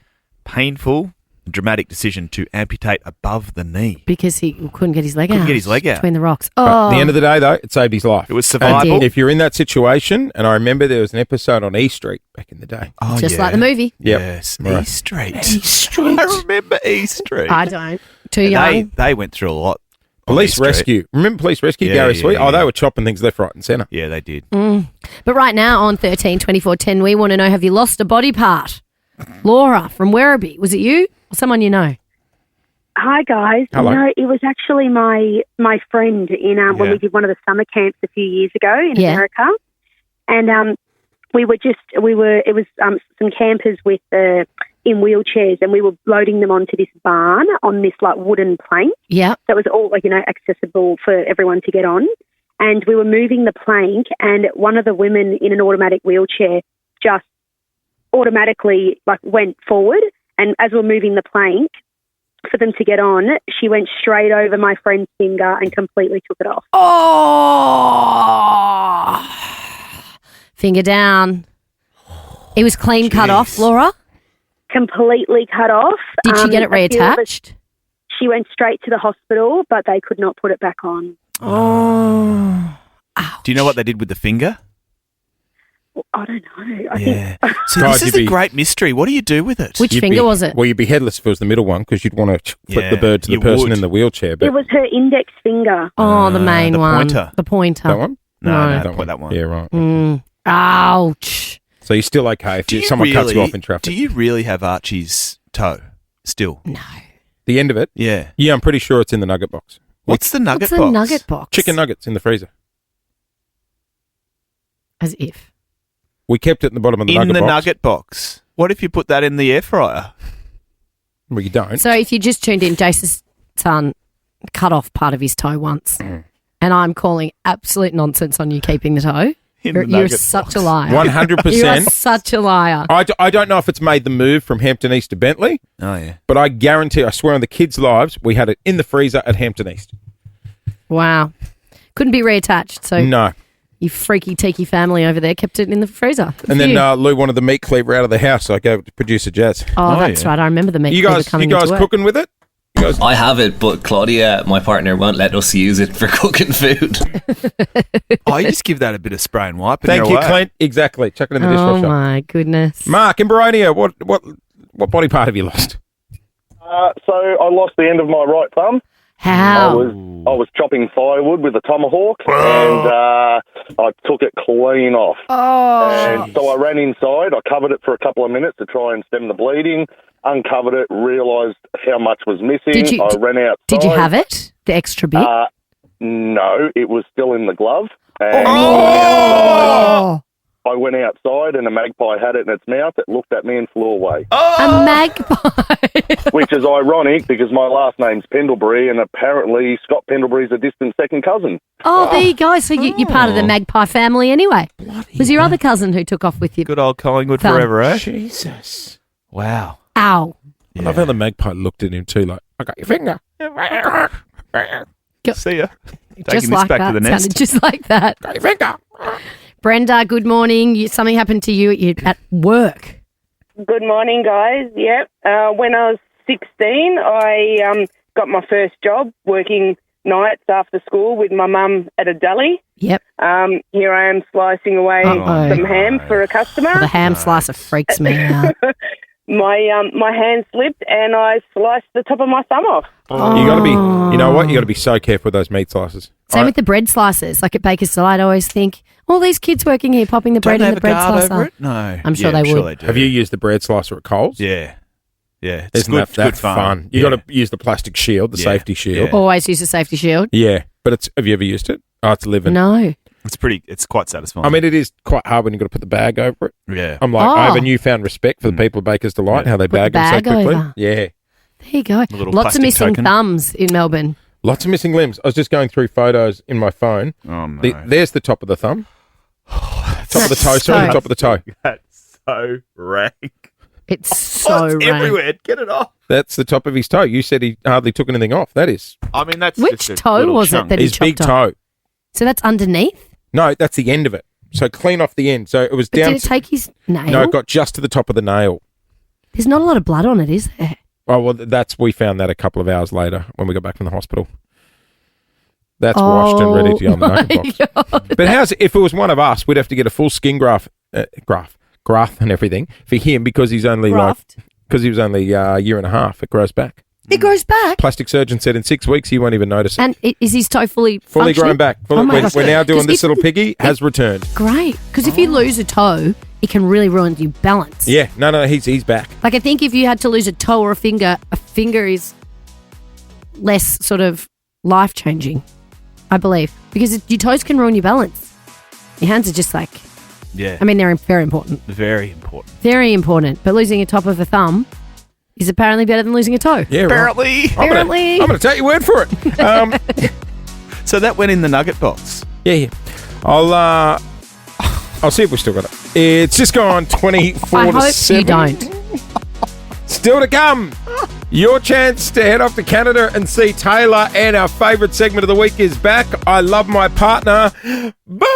painful, dramatic decision to amputate above the knee. Because he couldn't get his leg out. Couldn't get his leg out. Between the rocks. But Oh. at the end of the day, though, it saved his life. It was And survival. if you're in that situation, and I remember there was an episode on E Street back in the day. Oh, Just yeah. like the movie. Yep. Yes, Right. E Street. E Street. I remember E Street. I don't. Too And young. They went through a lot. on Police E Street. Rescue. Remember Police Rescue? Yeah, Gary yeah, Sweet? Oh, yeah. they were chopping things left, right, and centre. Yeah, they did. But right now on 13, 24, 10, we want to know, have you lost a body part? Laura from Werribee. Was it you or someone you know? Hi guys. Hello. No, it was actually my friend in when Yeah. we did one of the summer camps a few years ago in Yeah. America, and it was some campers with in wheelchairs, and we were loading them onto this barn on this like wooden plank. Yeah. So it was all accessible for everyone to get on, and we were moving the plank, and one of the women in an automatic wheelchair just automatically went forward, and as we were moving the plank for them to get on, she went straight over my friend's finger and completely took it off. Oh. Finger down. It was clean cut off, Laura. Completely cut off. Did she get it a few of us- reattached? She went straight to the hospital, but they could not put it back on. Oh. Do you know what they did with the finger? I don't know. I Yeah. think So God, this is you'd the be- great mystery. What do you do with it? Which finger was it? Well, you'd be headless if it was the middle one because you'd want to flip Yeah, the bird to the you person would. in the wheelchair. But it was her index finger. Oh, the main the one. pointer. The pointer. that one? No, No. that one. Yeah, right. Ouch. So you're still okay if Do you someone cuts you really- off in traffic. Do you really have Archie's toe still? No. The end of it? Yeah. Yeah, I'm pretty sure it's in the nugget box. What's the nugget What's box? a nugget box? Chicken nuggets in the freezer. As if. We kept it in the bottom of the In nugget the box. nugget box. What if you put that in the air fryer? Well, you don't. So if you just tuned in, Jace's son cut off part of his toe once. Mm. And I'm calling absolute nonsense on you keeping the toe. In You're, the you're nugget such box. a liar. 100%. You are such a liar. I don't know if it's made the move from Hampton East to Bentley, Oh, yeah. but I guarantee, I swear on the kids' lives, we had it in the freezer at Hampton East. Wow. Couldn't be reattached. So No. you freaky tiki family over there kept it in the freezer. And Phew. then Lou wanted the meat cleaver out of the house, so I gave it to producer Jazz. oh, that's right. I remember the meat You cleaver guys coming into work. cooking with it? You guys, I have it, but Claudia, my partner, won't let us use it for cooking food. Oh, you just give that a bit of spray and wipe and thank you're you, away. Clint. Exactly. Chuck it in the Oh dishwasher. my goodness. Mark in Baronia, what body part have you lost? So I lost the end of my right thumb. How? I was chopping firewood with a tomahawk, and I took it clean off. Oh. And so I ran inside. I covered it for a couple of minutes to try and stem the bleeding. Uncovered it, realised how much was missing. I ran outside. Did you have it? The extra bit? No, it was still in the glove. And I went outside and a magpie had it in its mouth. It looked at me and flew away. A magpie. Which is ironic because my last name's Pendlebury and apparently Scott Pendlebury's a distant second cousin. Oh, there you go. So you're part of the magpie family anyway. Was your other cousin who took off with you? Good old Collingwood Thumb. forever, eh? Jesus. Wow. Ow. I love how the magpie looked at him too, like, I got your finger. See ya. Just Taking this like back that. to the nest. Sounded just like that. Got your finger. Brenda, good morning. Something happened to you at work. Good morning, guys. Yep. When I was 16, I got my first job working nights after school with my mum at a deli. Yep. Here I am slicing away some ham for a customer. The ham slicer freaks me out. My hand slipped and I sliced the top of my thumb off. You got to be, you know what? You got to be so careful with those meat slices. Same with the bread slicers. Like at Baker's Delight, I always think, all these kids working here popping the bread in the bread slicer. No. I'm sure they would. Have you used the bread slicer at Coles? Yeah. Yeah. It's Isn't good, that good fun. You got to use the plastic shield, the safety shield. Always use a safety shield. Yeah. But have you ever used it? Oh, it's living. No. It's quite satisfying. I mean, it is quite hard when you've got to put the bag over it. Yeah. I'm like, I have a newfound respect for the people at Baker's Delight, how they Put the bag them so bag quickly. over. Yeah. There you go. little Lots of plastic missing token. thumbs in Melbourne. Lots of missing limbs. I was just going through photos in my phone. Oh, no. There's the top of the thumb. Top of the toe, sorry, the top of the toe. That's so rank. It's so it's rank. everywhere. Get it off. That's the top of his toe. You said he hardly took anything off. That is. I mean, that's Which just a toe little was chunk. it that he His big chopped off? toe. So that's underneath? No, that's the end of it. So clean off the end. So it was But down. did it take his nail? No, it got just to the top of the nail. There's not a lot of blood on it, is there? Oh, well, we found that a couple of hours later when we got back from the hospital. That's washed and ready to go on the nail box. But if it was one of us, we'd have to get a full skin graft and everything for him because he's only because he was only a year and a half. It grows back. It grows back. Plastic surgeon said in 6 weeks he won't even notice it. And is his toe fully Fully functioning? grown back. Oh my gosh. We're now doing 'Cause this if- little piggy has returned. Great. Because if you lose a toe, it can really ruin your balance. Yeah, no, he's back. Like I think if you had to lose a toe or a finger is less sort of life-changing, I believe. Because your toes can ruin your balance. Your hands are just like, Yeah. I mean, they're very important. Very important. Very important. But losing a top of a thumb is apparently better than losing a toe. Yeah, Apparently. Right. I'm going to take your word for it. So that went in the nugget box. Yeah. I'll see if we still got it. It's just gone 24 I to hope 7. you don't. Still to come. Your chance to head off to Canada and see Taylor, and our favourite segment of the week is back. I love my partner, but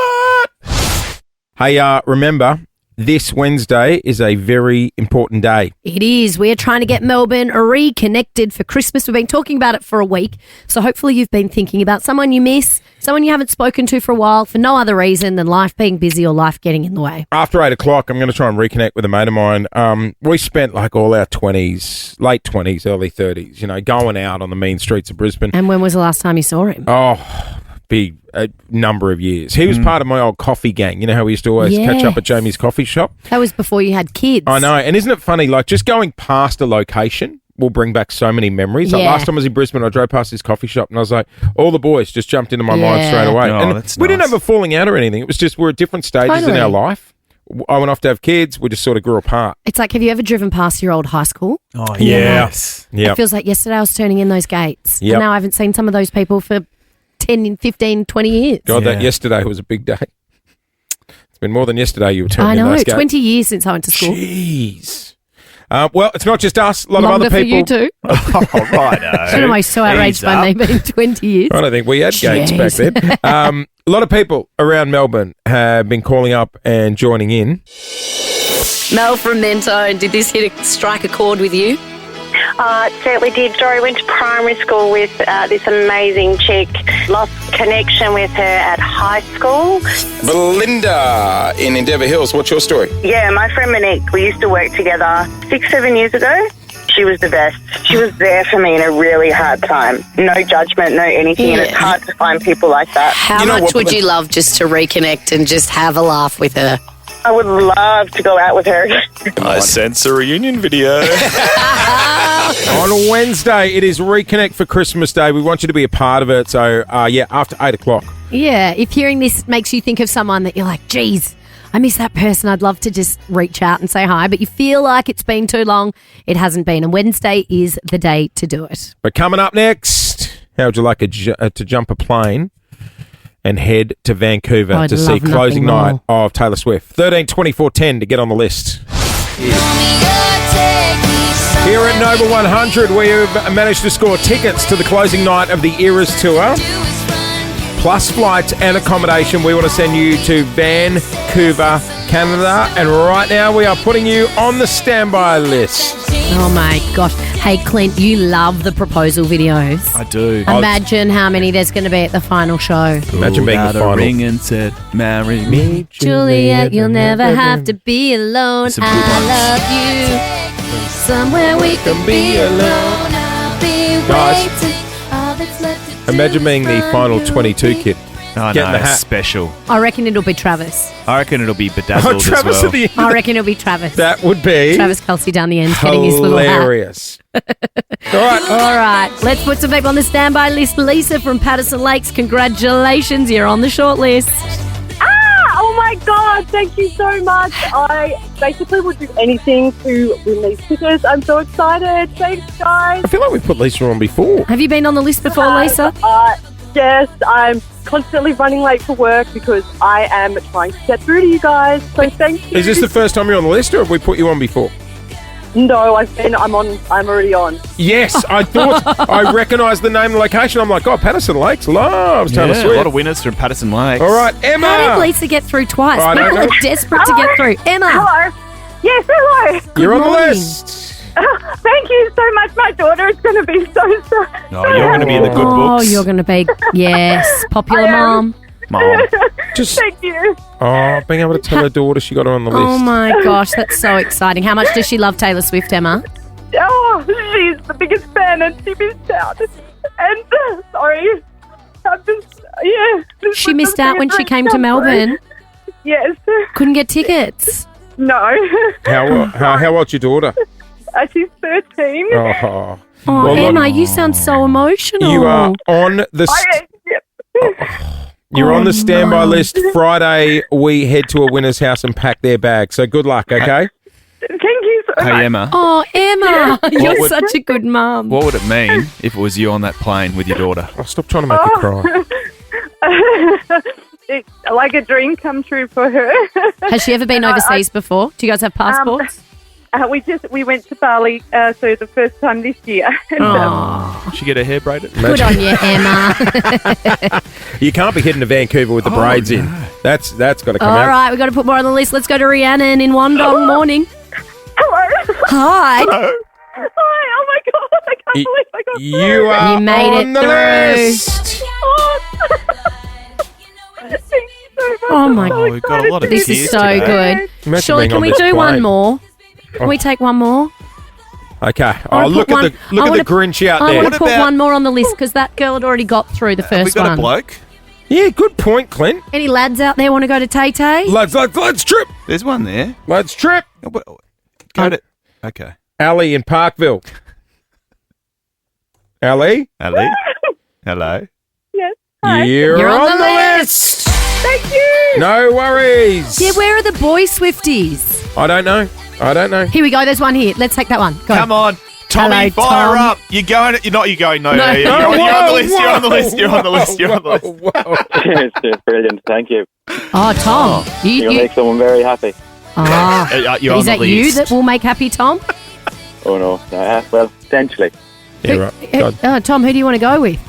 hey, remember, this Wednesday is a very important day. It is. We're trying to get Melbourne reconnected for Christmas. We've been talking about it for a week. So hopefully you've been thinking about someone you miss, someone you haven't spoken to for a while for no other reason than life being busy or life getting in the way. After 8 o'clock, I'm going to try and reconnect with a mate of mine. We spent like all our 20s, late 20s, early 30s, going out on the mean streets of Brisbane. And when was the last time you saw him? Oh, big number of years. He was part of my old coffee gang. You know how we used to always catch up at Jamie's coffee shop? That was before you had kids. I know. And isn't it funny, like just going past a location will bring back so many memories. Like Yeah. last time I was in Brisbane, I drove past this coffee shop and I was like, all the boys just jumped into my mind Yeah. straight away. Oh, and that's we didn't nice. have a falling out or anything. It was just we're at different stages in Totally. our life. I went off to have kids. We just sort of grew apart. It's like, have you ever driven past your old high school? Oh, yes. It feels like yesterday I was turning in those gates. Yep. And now I haven't seen some of those people for 10, 15, 20 years. God, that yesterday was a big day. It's been more than yesterday you were I turning in know, those gates. 20 years since I went to school. Jeez. Well, it's not just us. A lot Longer of other people. for you too. Oh, righto. Am I so outraged Ease by me up. being 20 years? I don't think we had gates back Jeez. then. A lot of people around Melbourne have been calling up and joining in. Mel from Mentone, did this strike a chord with you? It certainly did. Jory went to primary school with this amazing chick. Lost connection with her at high school. Belinda in Endeavour Hills, what's your story? Yeah, my friend Monique, we used to work together 6-7 years ago. She was the best. She was there for me in a really hard time. No judgment, no anything, and it's hard to find people like that. How much would you love just to reconnect and just have a laugh with her? I would love to go out with her. I sense a reunion video. On Wednesday, it is Reconnect for Christmas Day. We want you to be a part of it. So, after 8 o'clock. Yeah, if hearing this makes you think of someone that you're like, geez, I miss that person. I'd love to just reach out and say hi, but you feel like it's been too long. It hasn't been, and Wednesday is the day to do it. But coming up next, how would you like to jump a plane and head to Vancouver to see closing night of Taylor Swift? 13-24-10 to get on the list. Here at Nova 100, we have managed to score tickets to the closing night of the Eras Tour, plus flights and accommodation. We want to send you to Vancouver, Canada, and right now we are putting you on the standby list. Oh my gosh. Hey, Clint, you love the proposal videos. I do. Imagine how many there's going to be at the final show. Imagine being the final. ring and said, marry me. Juliet, you'll never have to be alone. I love you. Somewhere we can be alone. I'll be waiting. All that's left to do Imagine being the final 22 kid. Oh, Getting no, the hat. special. I reckon it'll be Travis. I reckon it'll be bedazzled Travis as well. at the end. I reckon it'll be Travis. That would be Travis Kelce down the end getting his little hat. hilarious. All right. Let's put some people on the standby list. Lisa from Patterson Lakes, congratulations. You're on the short list. Oh my God, thank you so much. I basically would do anything to win these tickets. I'm so excited. Thanks, guys. I feel like we put Lisa on before. Have you been on the list before, Lisa? Yes, I'm constantly running late for work because I am trying to get through to you guys. So thank you. Is this the first time you're on the list, or have we put you on before? No, I'm already on. Yes, I thought I recognised the name and location. I'm like, oh, Patterson Lakes loves Taylor Yeah, Swift. a lot of winners from Patterson Lakes. All right, Emma. How did Lisa get through twice? I don't People know. are desperate to get through. Emma. Hello. Yes, hello. You're on the morning. list. Thank you so much. My daughter is going to be so No, you're going to be in the good Oh, books. you're going to be, yes, popular I am. mom. Mom. Thank you. Oh, being able to tell her daughter she got her on the list. Oh my gosh, that's so exciting. How much does she love Taylor Swift, Emma? Oh, she's the biggest fan and she missed out. And sorry. I'm just, yeah. She missed out when she came to Melbourne. Yes. Couldn't get tickets. No. How old's your daughter? She's 13. Oh, Oh, Well, look, Emma, you sound so emotional. you are on the you're on the standby list. Friday, we head to a winner's house and pack their bag. So good luck, okay? Thank you so much. Hey, Emma. Oh, Emma, you're What would- such a good mum. What would it mean if it was you on that plane with your daughter? Oh, stop trying to make her cry. It's like a dream come true for her. Has she ever been overseas before? Do you guys have passports? We went to Bali, so the first time this year. And, Oh, Did she get her hair braided? good on you, Emma. You can't be heading to Vancouver with the braids in. That's got to come All out. right, we've got to put more on the list. Let's go to Rhiannon in Wandong morning. Hello. Hi. Hi. Oh my God. I can't believe I got You are You made on it the through. list. Thank you so much. Oh my Oh, we've got a lot of This tears is so today. good. Imagine Surely, being can on we this do one plane. more? Can we take one more? Okay. I Oh, wanna look put at one- the I wanna- Grinch out I there. want to put one more on the list because that girl had already got through the Have first we got one. a bloke? Yeah, good point, Clint. Any lads out there want to go to Tay Tay? Let's trip. There's one there. Let's trip. Go to... Okay. Ali in Parkville. Ali? Ali? Hello? Yes. You're on the list. Thank you. No worries. Yeah, where are the boy Swifties? I don't know. Here we go. There's one here. Let's take that one. Go. Come on. Tommy, Hello, fire Tom. up. You're going... You're not... You're going... No, No. no, you're, No, you're on the whoa, list. You're on the list. You're on the whoa, list. You're on the list. It's brilliant. Thank you. Oh, Tom. You'll You, make someone very happy. oh. You're on Is the that you list. that will make happy Tom? Oh, no. Well, potentially. Yeah, right. Tom, who do you want to go with?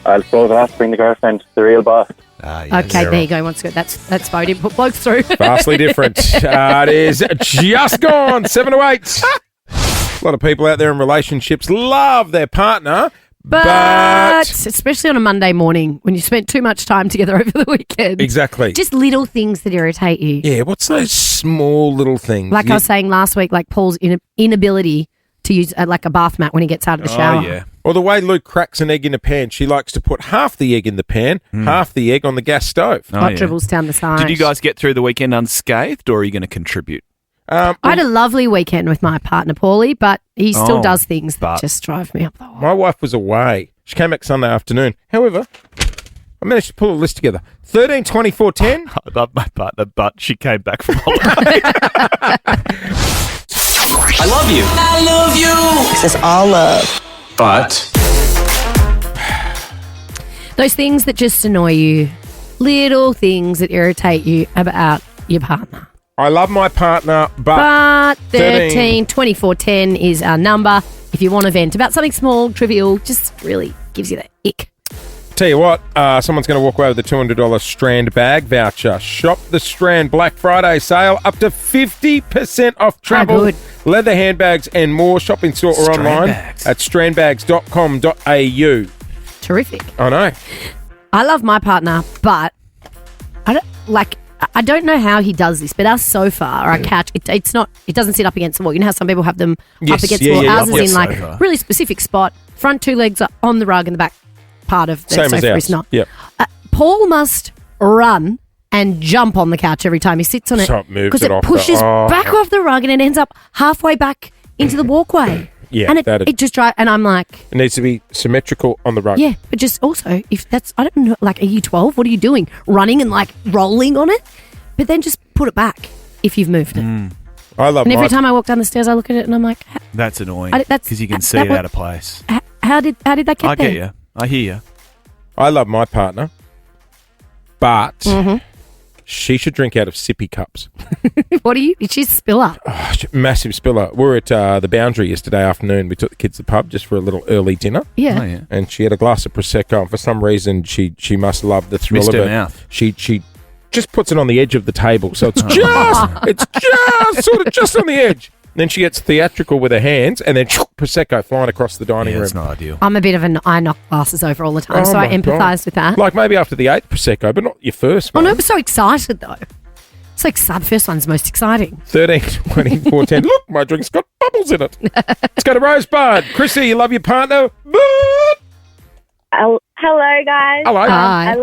I suppose I have to bring the girlfriend, the real boss. Okay, there you go. Once good. That's voted. Put blokes through. Vastly different. It is just gone 7 to 8. A lot of people out there in relationships love their partner, but especially on a Monday morning when you spent too much time together over the weekend. Exactly. Just little things that irritate you. Yeah, what's those small little things? Like I was saying last week, like Paul's inability to use like a bath mat when he gets out of the shower. Oh, yeah. Or the way Luke cracks an egg in a pan, she likes to put half the egg in the pan, half the egg on the gas stove. Hot dribbles down the side. Did you guys get through the weekend unscathed, or are you going to contribute? I had a lovely weekend with my partner, Paulie, but he still Oh, does things that but- just drive me up the wall. My wife was away. She came back Sunday afternoon. However, I managed to pull a list together. 13, 24, 10. I love my partner, but she came back from holiday. I love you. I love you. It's all love. But Those things that just annoy you, little things that irritate you about your partner. I love my partner, but 13 24 10 is our number. If you want to vent about something small, trivial, just really gives you that ick. Tell you what, someone's going to walk away with a $200 Strand bag voucher. Shop the Strand Black Friday sale, up to 50% off travel, good. leather handbags and more. Shop in store or Strand online bags. at strandbags.com.au. Terrific. I know. I love my partner, but I don't know how he does this, but our sofa, our couch, it doesn't sit up against the wall. You know how some people have them Yes, up against yeah, the wall? yeah, Ours yeah. is in like Sofa. really specific spot. Front two legs are on the rug and the back part of the Same as sofa ours. is not. Yep. Paul must run and jump on the couch every time he sits on it So it moves because it it off the- pushes oh. back off the rug and it ends up halfway back into the walkway. Yeah, and that'd- it just drives. And I'm like, It needs to be symmetrical on the rug. yeah, but just also if that's I don't know, like, are you 12? What are you doing? Running and like rolling on it? But then just put it back if you've moved it. I love And every my time I walk down the stairs, I look at it and I'm like, That's annoying that's- because you can see that it would- out of place. how did that get I there? get you. I hear you. I love my partner, but Mm-hmm. she should drink out of sippy cups. What are you? She's a spiller. Massive spiller. We were at the Boundary yesterday afternoon. We took the kids to the pub just for a little early dinner. Yeah. Oh, yeah. And she had a glass of Prosecco, and for some reason she must love the thrill Missed of her it. mouth. She just puts it on the edge of the table, so it's just sort of just on the edge. Then she gets theatrical with her hands, and then Prosecco flying across the dining Yeah, room. it's not ideal. I'm a bit of an I knock glasses over all the time, so I my God. empathise with that. Like maybe after the 8th Prosecco, but not your first Oh one. no, I'm so excited though. It's like the first one's most exciting. 13, 24, 10. Look, my drink's got bubbles in it. Let's go to Rosebud. Chrissy, you love your partner, but Hello, guys. Hello. Hi.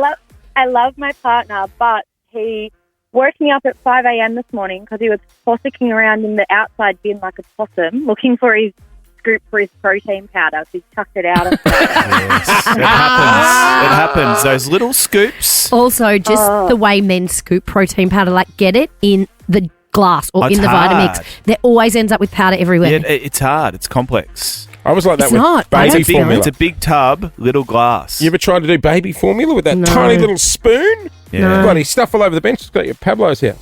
I love my partner, but he woke me up at 5 a.m. this morning because he was fossicking around in the outside bin like a possum, looking for his scoop for his protein powder. So he chucked it out. Yes, it happens. It happens. Those little scoops. Also, just the way men scoop protein powder, like get it in the glass or Oh, it's in the Vitamix. hard. There always ends up with powder everywhere. Yeah, it's hard. It's complex. I was like that It's with not. I baby don't It's a, big, formula. it's a big tub, little glass. You ever tried to do baby formula with that No. tiny little spoon? Yeah. Bloody stuff all over the bench. It's got your Pablo's house.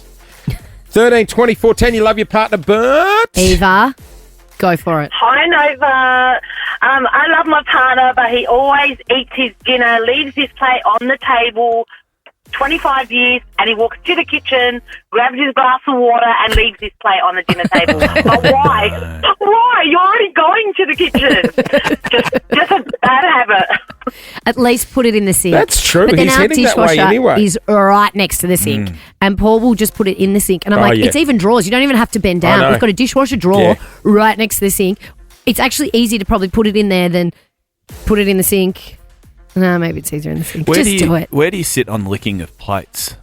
13, 24, 10. You love your partner, but Eva, go for it. Hi, Nova. I love my partner, but he always eats his dinner, leaves his plate on the table, 25 years, and he walks to the kitchen, grabs his glass of water, and leaves his plate on the dinner table. But why? Why? You're already going to the kitchen. just a bad habit. At least put it in the sink. That's true. But then He's our heading that way dishwasher anyway. is right next to the sink, and Paul will just put it in the sink. And I'm Oh, like, yeah. it's even drawers. You don't even have to bend I down. know. We've got a dishwasher drawer Yeah. right next to the sink. It's actually easier to probably put it in there than put it in the sink. No, maybe it's easier in the sink. Just do it. Where do you sit on licking of plates?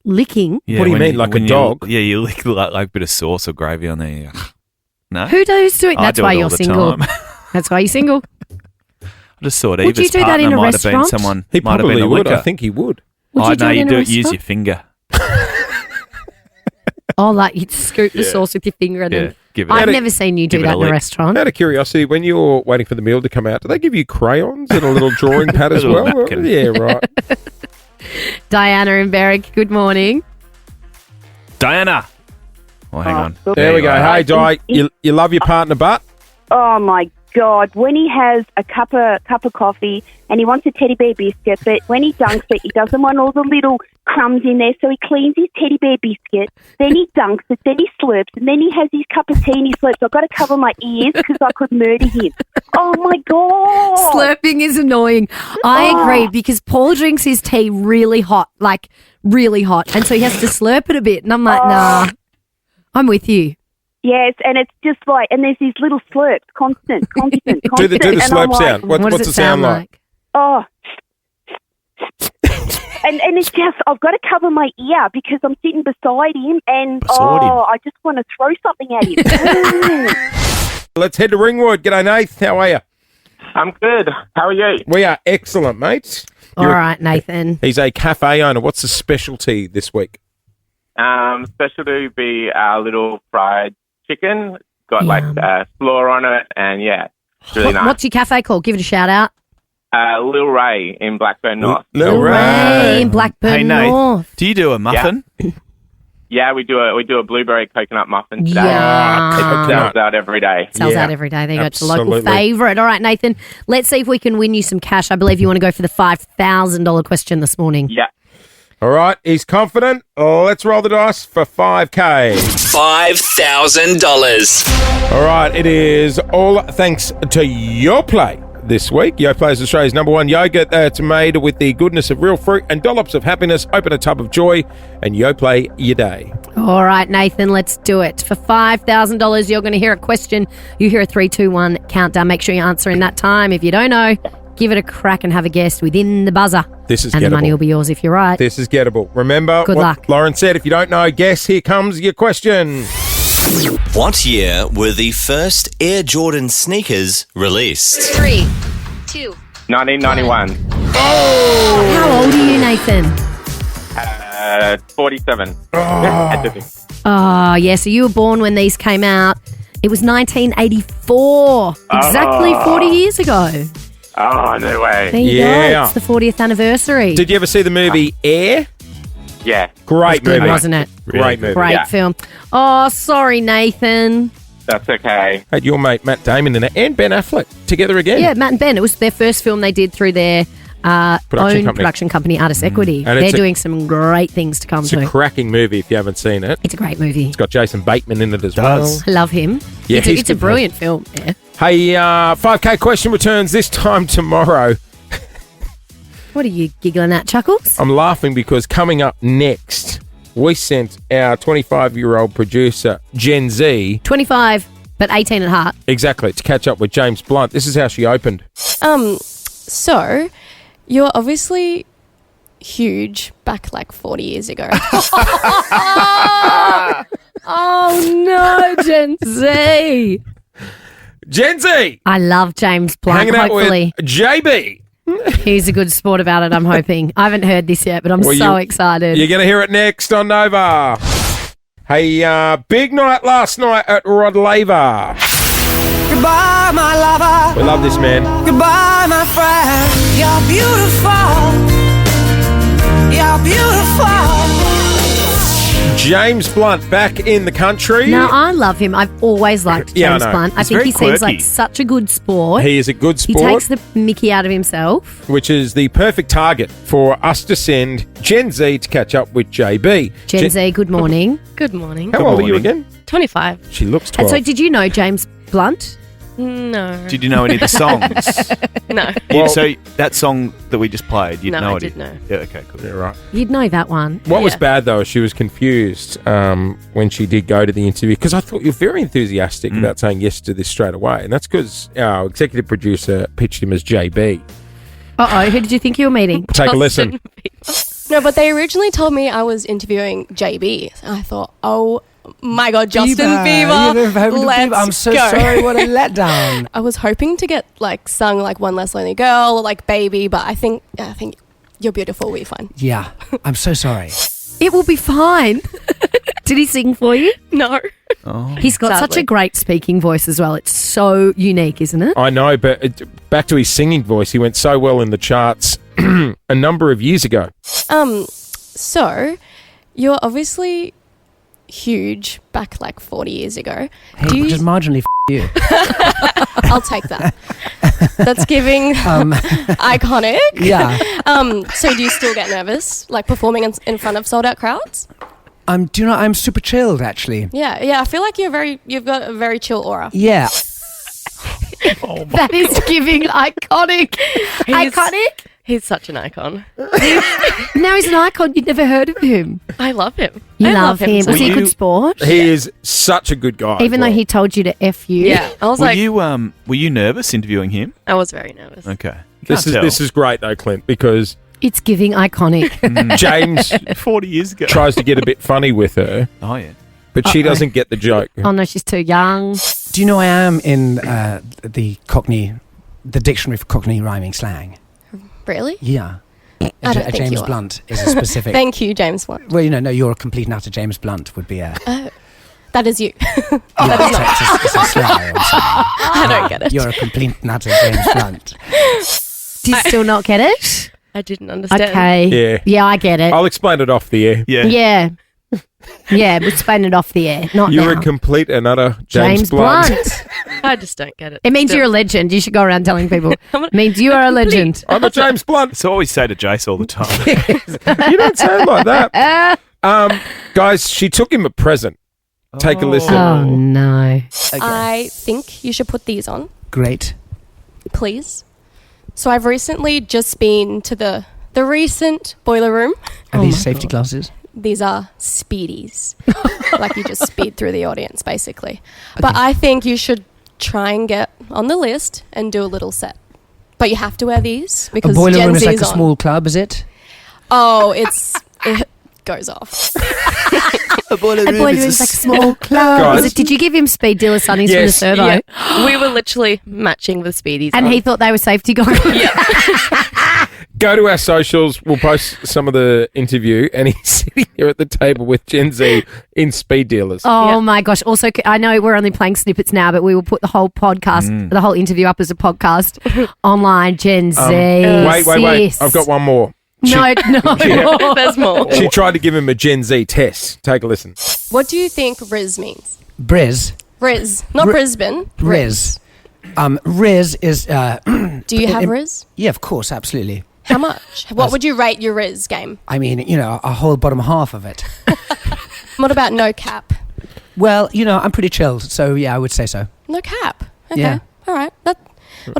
Licking. Yeah, What do you when mean, like a when dog? Yeah, you lick like a bit of sauce or gravy on there. No? Who does do it? I That's do why it all you're the single. time. That's why you're single. I just thought Would you Eva's do that partner in a might have been restaurant? someone. he might have probably been a would. licker. I think he would. Would Oh, you do no, it you in do a it. Use your restaurant? finger. Oh, like you'd scoop the sauce with your finger and Yeah, then. give it. I've a- never seen you do give it a that in a lick. restaurant. Out of curiosity, when you're waiting for the meal to come out, do they give you crayons and a little drawing pad as A little well? napkin. Yeah, right. Diana in Berwick, good morning. Diana. Oh, hang on. There we you go. are. Hey, Di, you love your partner, but Oh my God! When he has a cup of coffee and he wants a teddy bear biscuit, but when he dunks it, he doesn't want all the little crumbs in there, so he cleans his teddy bear biscuit. Then he dunks it, then he slurps, and then he has his cup of tea and he slurps. I've got to cover my ears because I could murder him. Oh my God! Slurping is annoying. I agree because Paul drinks his tea really hot, like really hot, and so he has to slurp it a bit. And I'm like, nah, I'm with you. Yes, and it's just like, and there's these little slurps, constant. Do the And I'm slurp like, sound. What's it sound like? Oh. And it's just, I've got to cover my ear because I'm sitting beside him and, I just want to throw something at him. Let's head to Ringwood. G'day, Nath. How are you? I'm good. How are you? We are excellent, mates. All right, Nathan. He's a cafe owner. What's the specialty this week? Specialty would be a little fried chicken. Got like slaw on it, and it's really nice. What's your cafe called? Give it a shout out. Lil Ray in Blackburn North. Lil Ray in Blackburn Hey, Nate, North. do you do a muffin? Yeah, we do a blueberry coconut muffin today. Yeah. It sells out every day. Sells out every day. There you go. It's a local absolutely. favourite. All right, Nathan, let's see if we can win you some cash. I believe you want to go for the $5,000 question this morning. Yeah. All right, he's confident. Let's roll the dice for $5,000. $5,000. All right, it is all thanks to Yoplait this week. Yoplait is Australia's #1 yogurt that's made with the goodness of real fruit and dollops of happiness. Open a tub of joy and Yoplait your day. All right, Nathan, let's do it. For $5,000, you're going to hear a question. You hear a 3, 2, 1 countdown. Make sure you answer in that time. If you don't know, give it a crack and have a guess within the buzzer. This is and gettable. the money will be yours if you're right. This is gettable. Remember Good what luck. Lauren said. If you don't know, guess. Here comes your question. What year were the first Air Jordan sneakers released? 3, 2. 1991. How old are you, Nathan? 47. Oh, yeah, so you were born when these came out. It was 1984. Exactly 40 years ago. Oh, no way. There you go. It's the 40th anniversary. Did you ever see the movie Air? Yeah. Great Good, movie. wasn't it? Great movie. Great film. Oh, sorry, Nathan. That's okay. Had your mate Matt Damon in it and Ben Affleck together again. Yeah, Matt and Ben. It was their first film they did through their production company, Artist Equity. And They're it's doing some great things to come It's to. a cracking movie if you haven't seen it. It's a great movie. It's got Jason Bateman in it as well. I love him. Yeah, it's he's a good, brilliant film. Yeah. Hey, 5K question returns this time tomorrow. What are you giggling at, Chuckles? I'm laughing because coming up next, we sent our 25-year-old producer, Gen Z, 25, but 18 at heart. exactly, to catch up with James Blunt. This is how she opened. So you're obviously huge back like 40 years ago. Oh, no, Gen Z. Gen Z! I love James Blunt. Hanging out Hopefully, with JB. he's a good sport about it, I'm hoping. I haven't heard this yet, but I'm Well, so excited. You're going to hear it next on Nova. Hey, big night last night at Rod Laver. Goodbye, my lover. We love this man. Goodbye, my friend. You're beautiful. You're beautiful. James Blunt back in the country. Now, I love him. I've always liked Yeah, I James know. Blunt. I He's think very he seems quirky. like such a good sport. He is a good He sport. takes the mickey out of himself. Which is the perfect target for us to send Gen Z to catch up with JB. Gen Z, good morning. Good morning. How old are you again? 25. She looks And 12. so, did you know James Blunt? No. Did you know any of the songs? No. So that song that we just played, you'd No, know I it. did know. Yeah, okay, cool. Yeah, right. You'd know that one. What was bad, though, is she was confused when she did go to the interview, because I thought you were very enthusiastic about saying yes to this straight away, and that's because our executive producer pitched him as JB. Uh-oh, who did you think you were meeting? Take a listen. No, but they originally told me I was interviewing JB. I thought, oh my God, Justin Bieber. You're hoping to Let's Bieber. I'm so go. sorry. What a letdown. I was hoping to get like sung like One Less Lonely Girl or like Baby, but I think You're Beautiful will be fine. Yeah, I'm so sorry. It will be fine. Did he sing for you? No. Oh. He's got such a great speaking voice as well. It's so unique, isn't it? I know, but back to his singing voice, he went so well in the charts a number of years ago. So you're obviously huge back like 40 years ago. Hey, just marginally you. I'll take that. That's giving iconic. Yeah. So do you still get nervous, like performing in front of sold out crowds? Do you know, I'm super chilled, actually. Yeah. I feel like you've got a very chill aura. Yeah. That is giving iconic. Iconic? He's such an icon. Now he's an icon. You'd never heard of him. I love him. You I love him. Was he a good sport? He is such a good guy. Even though he told you to F you. Yeah. I was Were like, you nervous interviewing him? I was very nervous. Okay. This is great though, Clint, because It's giving iconic. James 40 years ago tries to get a bit funny with her. Oh yeah. But she doesn't get the joke. Oh no, she's too young. Do you know I am in the dictionary for Cockney rhyming slang? Really? Yeah. I don't think James you are. Blunt is a specific. Thank you, James Blunt. Well, no, you're a complete and utter James Blunt would be a. That is you. It's a slur. I don't get it. You're a complete and utter James Blunt. Do you still not get it? I didn't understand. Okay. Yeah, I get it. I'll explain it off the air. Yeah. Yeah, but explain it off the air. Not You're now. a complete and utter James Blunt. I just don't get it. It means you're a legend. You should go around telling people. It means you are a legend. I'm a James Blunt. That's what we say to Jace all the time. You don't say it like that. Guys, she took him a present. Take a listen. Oh, no. I think you should put these on, Great. please. So I've recently just been to the recent boiler room. Are these safety glasses? These are speedies. Like you just speed through the audience, basically. But I think you should try and get on the list and do a little set. But you have to wear these A because boiler Gen room is Z like a on. small club, is it? Oh, it goes off. A boiler A boiler room's like a small club. Guys. Was it, did you give him speed dealer sunnies Yes. from the servo? Yeah. We were literally matching the speedies. And on. he thought they were safety goggles. Go to our socials. We'll post some of the interview, and he's sitting here at the table with Gen Z in speed dealers. Oh my gosh. Also, I know we're only playing snippets now, but we will put the whole podcast, the whole interview up as a podcast online. Gen Z. Wait. Sis. I've got one more. No. There's more. She tried to give him a Gen Z test. Take a listen. What do you think Riz means? Briz. Riz, not Brisbane. Riz. Riz is. Do you have Riz? Yeah, of course, absolutely. How much? What would you rate your Riz game? I mean, a whole bottom half of it. What about no cap? Well, I'm pretty chilled, so yeah, I would say so. No cap. Okay. Yeah. All right. What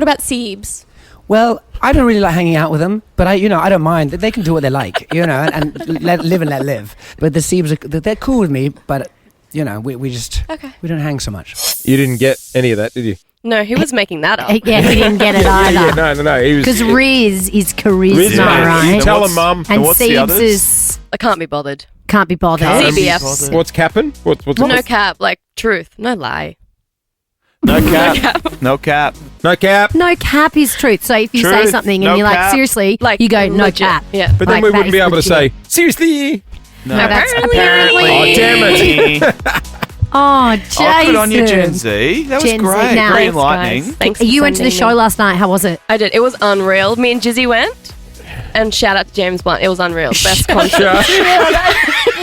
about Siebes? Well, I don't really like hanging out with them, but I don't mind. They can do what they like, and live and let live. But the Siebes, they're cool with me, but we don't hang so much. You didn't get any of that, did you? No, he was making that up. Yeah, he didn't get it either. No. He was Because Riz is charisma, Riz, right? You tell him, Mum. And what's the Siebes others? is I can't be bothered. can't be bothered. CBS. What's capping? What's No cap, like truth, no lie. No cap. No cap. No cap. No cap is truth. So if you say Truth, something and no you're like, cap. seriously, Like, you go, no legit. cap. Yeah. But then Like, we that wouldn't be is able to legit. say, seriously? No. that's Apparently. Oh, damn it. Oh, Jason. Oh, good on you, Gen Z. That was Gen Z. great. Now, Very thanks, enlightening. guys. Thanks for You went to the sending show me. last night. How was it? I did. It was unreal. Me and Jizzy went. And shout out to James Blunt. It was unreal. Best concert.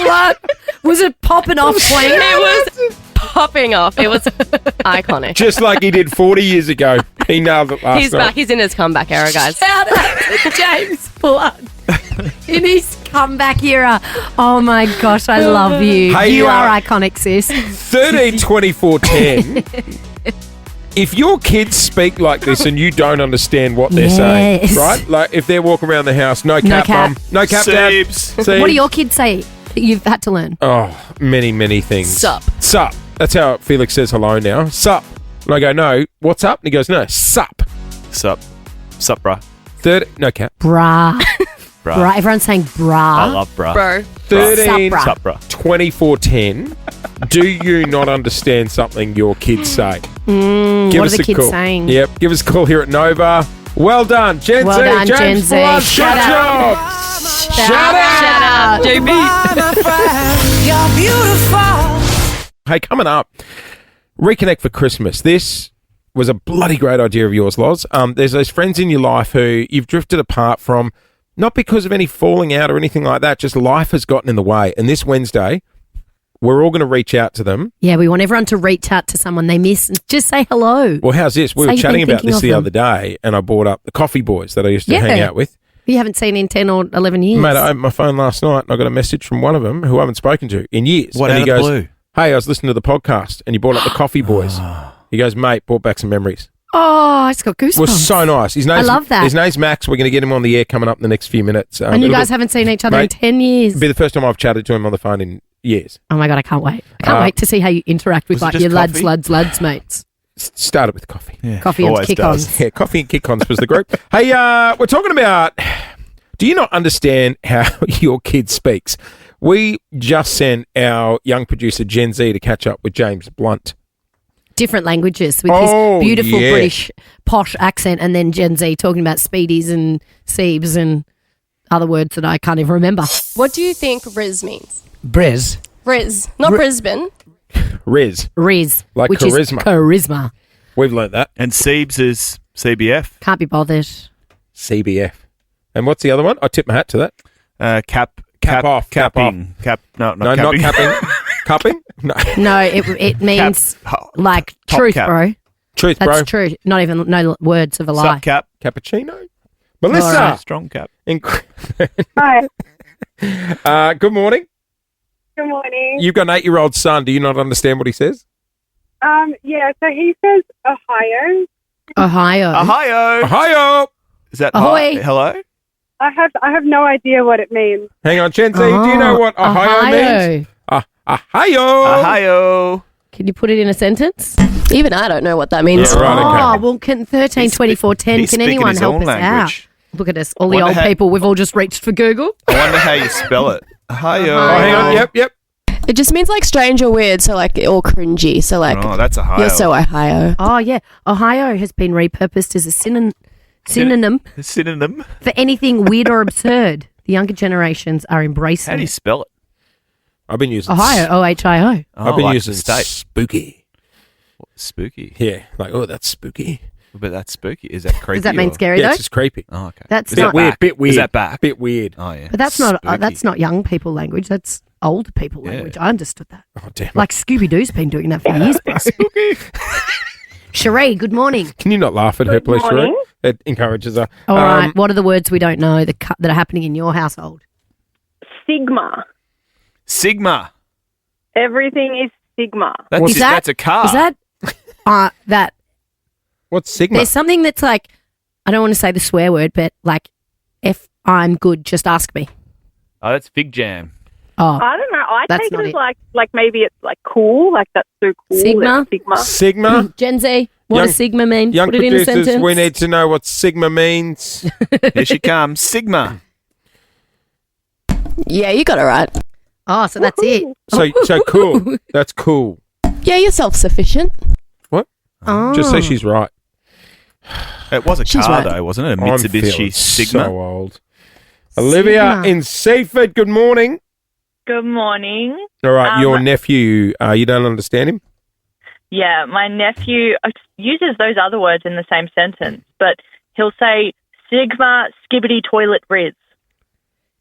What? Was it popping off, Clint? It was popping off. It was iconic. Just like he did 40 years ago. He nailed it last He's night. back. He's in his comeback era, guys. Shout out to James Blunt in his comeback era. Oh my gosh, I love you. Hey, You are iconic, sis. 13, 24, 10. If your kids speak like this and you don't understand what they're saying, Yes. right? Like if they're walking around the house, no cap, cap. Mum. No cap, Dad. Siebes. Siebes. What do your kids say that you've had to learn? Oh, many, many things. Sup. Sup. That's how Felix says hello now. Sup. And I go, no, what's up? And he goes, no, sup. Sup, bruh. No cap. Brah. Bruh. Brah. Everyone's saying brah. I love bruh. Bro. 13, Sup, Sup, bruh. 24, 10. Do you not understand something your kids say? What are the kids call. saying? Yep. Give us a call here at Nova. Well done, Gen Well Z. done, James Gen Z. Blunt. Shout Good out. job. Shout out. Shout out, JB. My friend, you're beautiful. Hey, coming up, reconnect for Christmas. This was a bloody great idea of yours, Loz. There's those friends in your life who you've drifted apart from, not because of any falling out or anything like that, just life has gotten in the way. And this Wednesday, we're all going to reach out to them. Yeah, we want everyone to reach out to someone they miss and just say hello. Well, how's this? We Say were you've chatting been about thinking this of the them. other day, and I brought up the coffee boys that I used to Yeah. hang out with. You haven't seen in 10 or 11 years. Mate, I opened my phone last night and I got a message from one of them who I haven't spoken to in years. What, and out he of the goes, blue? hey, I was listening to the podcast and you brought up the coffee boys. He goes, mate, brought back some memories. Oh, I just got goosebumps. Was so nice. His name's, I love that. His name's Max. We're going to get him on the air coming up in the next few minutes. And you guys haven't seen each other in 10 years. It'll be the first time I've chatted to him on the phone in years. Oh my God, I can't wait. I can't wait to see how you interact with like your lads mates. Started with coffee. Yeah, coffee and kick-ons. Yeah, coffee and kick-ons was the group. Hey, we're talking about, do you not understand how your kid speaks? We just sent our young producer Gen Z to catch up with James Blunt. Different languages with his beautiful British posh accent, and then Gen Z talking about speedies and siebes and other words that I can't even remember. What do you think Riz means? Briz. Riz, not Brisbane. Riz. Like which charisma. Is charisma. We've learnt that. And Siebes is CBF. Can't be bothered. CBF. And what's the other one? I tip my hat to that. Cap off. Capping. No, not not capping. Cupping? No. No, it means like top truth, cap. bro. Truth, That's bro. true. Not even no words of a lie. Sup, Cap. Cappuccino? Melissa. All right. Strong Cap. Hi. Good morning. Good morning. You've got an 8-year-old son. Do you not understand what he says? Yeah, so he says Ohio. Ohio. Ohio. Is that Ahoy. Hello? I have no idea what it means. Hang on, Gen Z. Do you know what Ohio means? Ohio. Ohio. Can you put it in a sentence? Even I don't know what that means. Yeah, right, okay. Well, can 13, 24, 10, he's can speaking anyone his help own us language. out? Look at us, all the Wonder old how- people. We've all just reached for Google. I wonder how you spell it. Ohio. Oh, hang on. Yep. It just means like strange or weird, so like or cringy. So like, Oh, that's Ohio. you're so Ohio. Oh, yeah. Ohio has been repurposed as a synonym Synonym. for anything weird or absurd. The younger generations are embracing How do you it. spell it? I've been using Ohio, O-H-I-O. I've been like using the state. spooky. Spooky. Yeah, like that's spooky. But that's spooky. Is that creepy? Does that mean or- scary Yeah, though? it's just creepy. Oh, okay. That's Is not that back? Bit weird. Is that back? Bit weird. Oh, yeah. But that's not young people language. That's old people Yeah. language. I understood that. Oh, damn it. Like Scooby-Doo's been doing that for years, bro. Cherie, good morning. Can you not laugh at her, please, Sheree? morning. It encourages her. All right, what are the words we don't know that are happening in your household? Sigma. Sigma. Everything is Sigma. That's that's a car. Is that that? What's Sigma? There's something that's like, I don't want to say the swear word, but like, if I'm good, just ask me. Oh, that's fig jam. Oh, I don't know. I That's take it not as it. like maybe it's like cool, like that's so cool. Sigma? That's Sigma. Sigma? Gen Z, what Young- does Sigma mean? Young Put it in a producers, sentence. we need to know what Sigma means. Here she comes. Sigma. Yeah, you got it right. Oh, so that's it. So cool. That's cool. Yeah, you're self-sufficient. What? Oh. Just say she's right. It was a She's car, right. though, wasn't it? A I'm Mitsubishi feeling Sigma. so old. Olivia Sigma. in Seaford, good morning. Good morning. All right, your nephew, you don't understand him? Yeah, my nephew uses those other words in the same sentence, but he'll say Sigma skibbity toilet riz.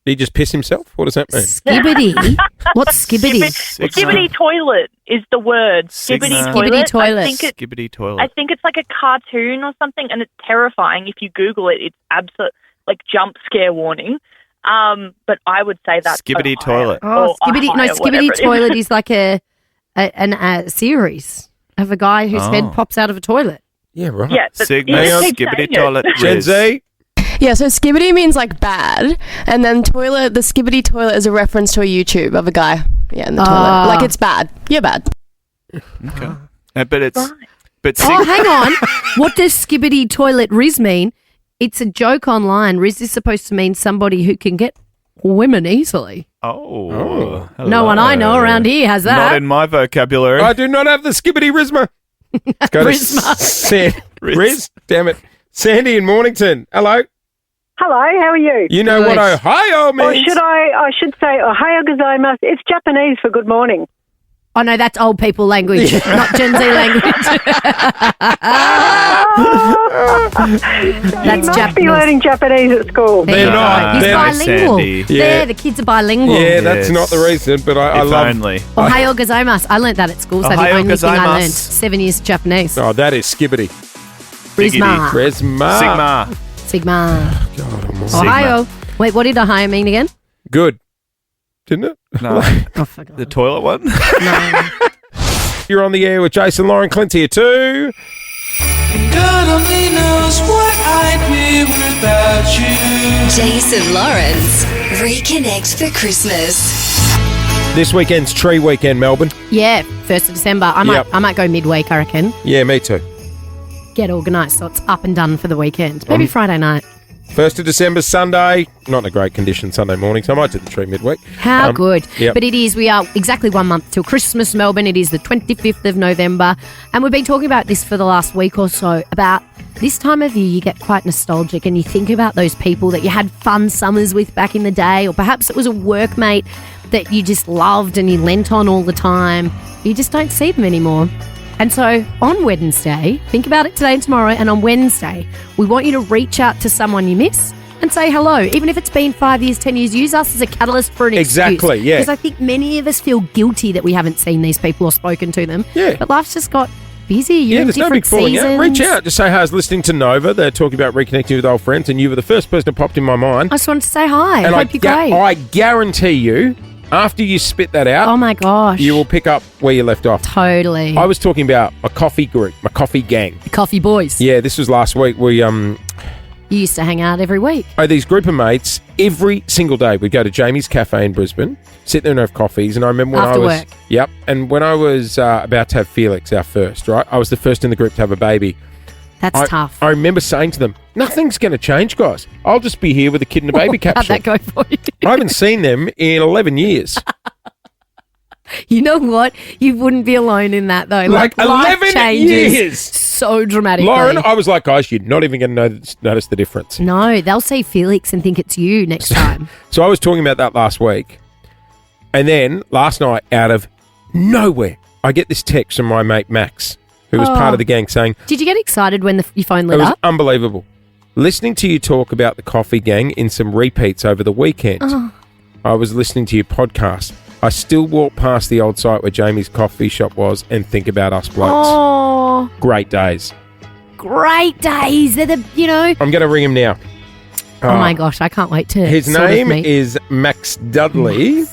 Did he just piss himself? What does that mean? Skibbity? What's skibbity? Skibbity toilet is the word. Sigma. Skibbity Skibbity toilet. toilet. Skibbity toilet. I think it's like a cartoon or something, and it's terrifying. If you Google it, it's absolute like jump scare warning. But I would say that's Skibbity Ohio. toilet. Oh, Or Skibbity! No, Ohio, Skibbity whatever it is. toilet is like a series of a guy whose Oh. head pops out of a toilet. Yeah, right. Yeah, but Sigma you just keep skibbity saying it. toilet. Gen Riz. Z? Yeah, so skibbity means like bad, and then toilet. The skibbity toilet is a reference to a YouTube of a guy. Yeah, in the Ah. toilet. Like it's bad. You're bad. Okay. But it's. But Oh, hang on. What does skibbity toilet riz mean? It's a joke online. Riz is supposed to mean somebody who can get women easily. Oh. No one I know hello. around here has that. Not in my vocabulary. I do not have the skibbity Rizma. Let's go Rizma. Riz, damn it. Sandy in Mornington. Hello. Hello, how are you? You know what Ohio Or means? I should say Ohio gozaimasu. It's Japanese for good morning. Oh, no, that's old people language, not Gen Z language. You must be learning Japanese at school. They're not. He's They're bilingual. Sandy. There, the kids are bilingual. Yeah, that's not the reason, but I If love only. Ohio gozaimasu. I learnt that at school, so the Ohio only thing I gozaimasu. learned. 7 years Japanese. Oh, that is skibbity. Rizma. Rizma. Sigma. Sigma. God, I'm Ohio. Wait, what did Ohio mean again? Good. Didn't it? No. The toilet one? You're on the air with Jason, Lauren, Clint here too. God only knows what I'd be without you. Jason Lawrence, Reconnect for Christmas. This weekend's tree weekend, Melbourne. Yeah, 1st of December. I might go midweek, I reckon. Yeah, me too. Get organised so it's up and done for the weekend. Maybe Friday night. 1st of December, Sunday. Not in a great condition Sunday morning, so I might do the tree midweek. How good. Yep. But we are exactly 1 month till Christmas, Melbourne. It is the 25th of November. And we've been talking about this for the last week or so, about this time of year you get quite nostalgic and you think about those people that you had fun summers with back in the day, or perhaps it was a workmate that you just loved and you lent on all the time. You just don't see them anymore. And so on Wednesday, think about it today and tomorrow, and on Wednesday, we want you to reach out to someone you miss and say hello. Even if it's been 5 years, 10 years, use us as a catalyst for an excuse. Exactly, yeah. Because I think many of us feel guilty that we haven't seen these people or spoken to them. Yeah. But life's just got busy. You're in there's no different big falling out. seasons. Reach out. Just say, hey, I was listening to Nova. They're talking about reconnecting with old friends, and you were the first person that popped in my mind. I just wanted to say hi. And Hope you're great. I guarantee you, after you spit that out, Oh my gosh. you will pick up where you left off. Totally. I was talking about my coffee group, my coffee gang. The Coffee Boys. Yeah, this was last week. We You used to hang out every week. these group of mates every single day. We'd go to Jamie's Cafe in Brisbane, sit there and have coffees. And I remember when After I was work. Yep. And when I was about to have Felix, our first, right? I was the first in the group to have a baby. That's tough. I remember saying to them, nothing's going to change, guys. I'll just be here with a kid in a baby How'd capsule. that go for you? I haven't seen them in 11 years. You know what? You wouldn't be alone in that, though. Like life 11 changes years. so dramatically. Lauren, I was like, guys, you're not even going to notice the difference. No, they'll see Felix and think it's you next time. So I was talking about that last week. And then last night, out of nowhere, I get this text from my mate Max, who was part of the gang, saying, Did you get excited when your phone lit it was up? unbelievable. Listening to you talk about the coffee gang in some repeats over the weekend. Oh. I was listening to your podcast. I still walk past the old site where Jamie's coffee shop was and think about us blokes. Oh, Great days. great days. They're the, I'm going to ring him now. Oh my gosh, I can't wait to. His sort of name meet. is Max Dudley.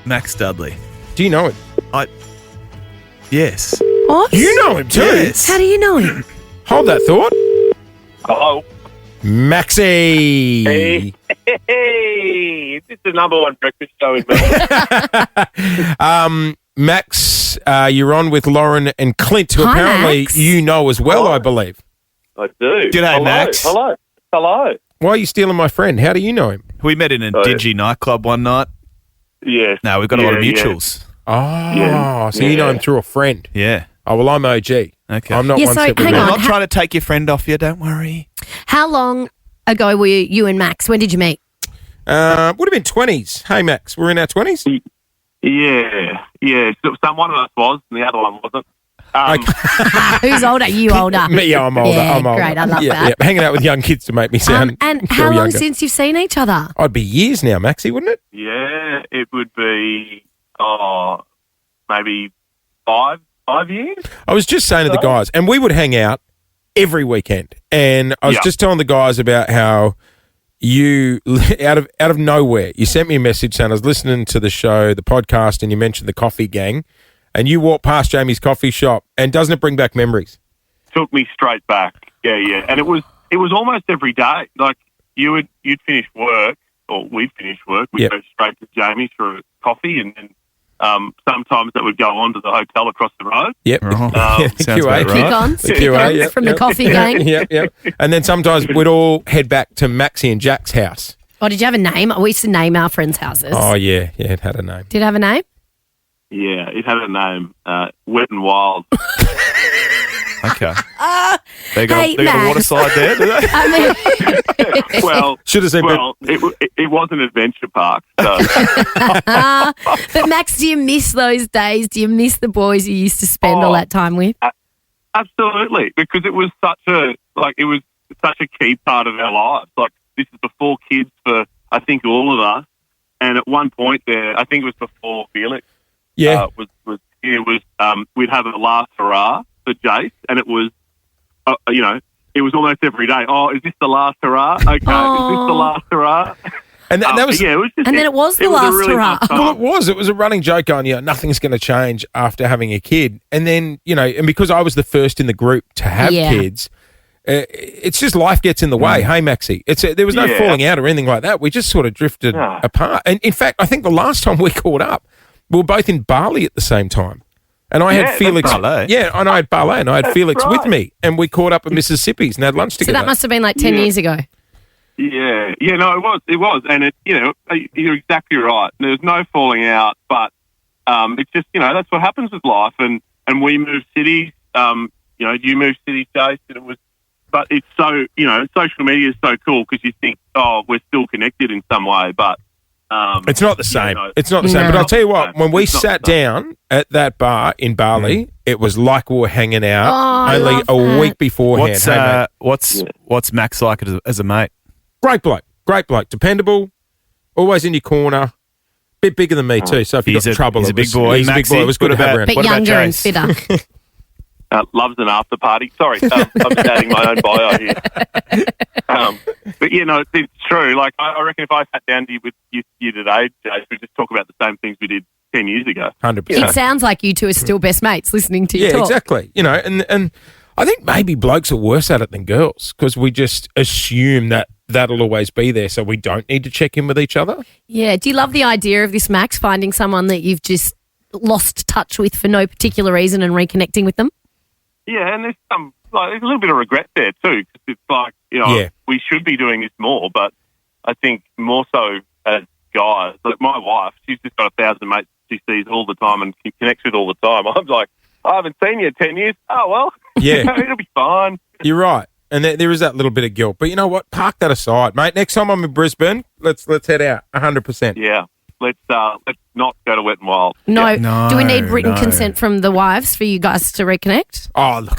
Max Dudley. Do you know him? Yes. What? You know him too. Yes. How do you know him? Hold that thought. Hello. Maxie. Hey, this is the number one breakfast show in Melbourne. Max, you're on with Lauren and Clint, who Hi, apparently Max. you know as well, I believe. I do. G'day, Hello. Max. Hello. Why are you stealing my friend? How do you know him? We met in a dingy nightclub one night. Yeah. No, we've got a lot of Yeah. mutuals. Oh, Yeah. so you know him through a friend. Yeah. Oh, well, I'm OG. Okay. I'm not Yeah, one so step hang removed. on. I'm not trying to take your friend off you, don't worry. How long ago were you and Max? When did you meet? Would have been 20s. Hey, Max, we're in our 20s? Yeah. So one of us was, and the other one wasn't. Who's older? You older? Me, yeah, I'm older. Yeah, I'm older. great. I love yeah, that. Yeah. Hanging out with young kids to make me sound And feel how long younger. since you've seen each other? I'd be years now, Maxie, wouldn't it? Yeah, it would be, maybe 5 years. I was just saying to the guys, and we would hang out every weekend, and I was just telling the guys about how you, out of nowhere, you sent me a message saying I was listening to the show, the podcast, and you mentioned the coffee gang, and you walked past Jamie's coffee shop, and doesn't it bring back memories? Took me straight back. Yeah. And it was almost every day. Like you'd finish work, or we'd finish work, we'd go straight to Jamie's for a coffee, and then sometimes that would go on to the hotel across the road. Yep. Sounds QA. about right. Kick-ons yep, from the coffee gang. Yep. And then sometimes we'd all head back to Maxie and Jack's house. Oh, did you have a name? We used to name our friends' houses. Oh, yeah, it had a name. Did it have a name? Yeah, it had a name, Wet and Wild. Okay. They got a Max. water slide there, do they? I mean, Well, Should have said, it was an adventure park. So. but Max, do you miss those days? Do you miss the boys you used to spend all that time with? Absolutely, because it was such a key part of our lives. Like this is before kids for I think all of us, and at one point there, I think it was before Felix. Yeah. We'd have a last hurrah for Jace, and it was, it was almost every day. Oh, is this the last hurrah? Okay, is this the last hurrah? And that was it was just, And then it was the last really hurrah. fun time. Well, it was. It was a running joke on, nothing's going to change after having a kid. And then, and because I was the first in the group to have Yeah. kids, it's just life gets in the way. Hey, Maxie. There was no Yeah. falling out or anything like that. We just sort of drifted apart. And in fact, I think the last time we caught up, we were both in Bali at the same time. And I Yeah, had that's Felix. ballet. Yeah, and I had ballet, and I had That's Felix with right. me. And we caught up at Mississippi's and had lunch So together. that must have been like 10 Yeah. years ago. Yeah, no, it was, and you're exactly right. There's no falling out, but it's just that's what happens with life, and we moved cities. You moved cities, Jace, and it was, but it's so social media is so cool because you think, oh, we're still connected in some way, but It's not the same. no. It's not the same. No. But I'll tell you what, when we It's not sat the same. down at that bar in Bali, it was like we were hanging out Oh, I only love a that. week beforehand. What's Hey, mate. what's Max like as a mate? Great bloke, dependable, always in your corner. Bit bigger than me too, so if you He's got a- trouble, he's a it big was- boy. He's a big Maxie, boy. It was good what to have about- around. Bit What about younger and Jace? fitter. Loves an after party. Sorry, I'm adding my own bio here. But it's true. Like I reckon if I sat down with you today, Jace, we'd just talk about the same things we did 10 years ago. 100%. It sounds like you two are still best mates listening to you Yeah, talk. exactly. And I think maybe blokes are worse at it than girls because we just assume that that'll always be there, so we don't need to check in with each other. Yeah. Do you love the idea of this, Max, finding someone that you've just lost touch with for no particular reason and reconnecting with them? Yeah, and there's there's a little bit of regret there too, because it's like we should be doing this more, but I think more so as guys. Like my wife, she's just got 1,000 mates she sees all the time and connects with all the time. I'm like, I haven't seen you in 10 years. Oh well, Yeah. it'll be fine. You're right. And there is that little bit of guilt. But you know what? Park that aside, mate. Next time I'm in Brisbane, let's head out 100%. Yeah, let's not go to Wet and Wild. No. No, Do we need written no. consent from the wives for you guys to reconnect? Oh, look,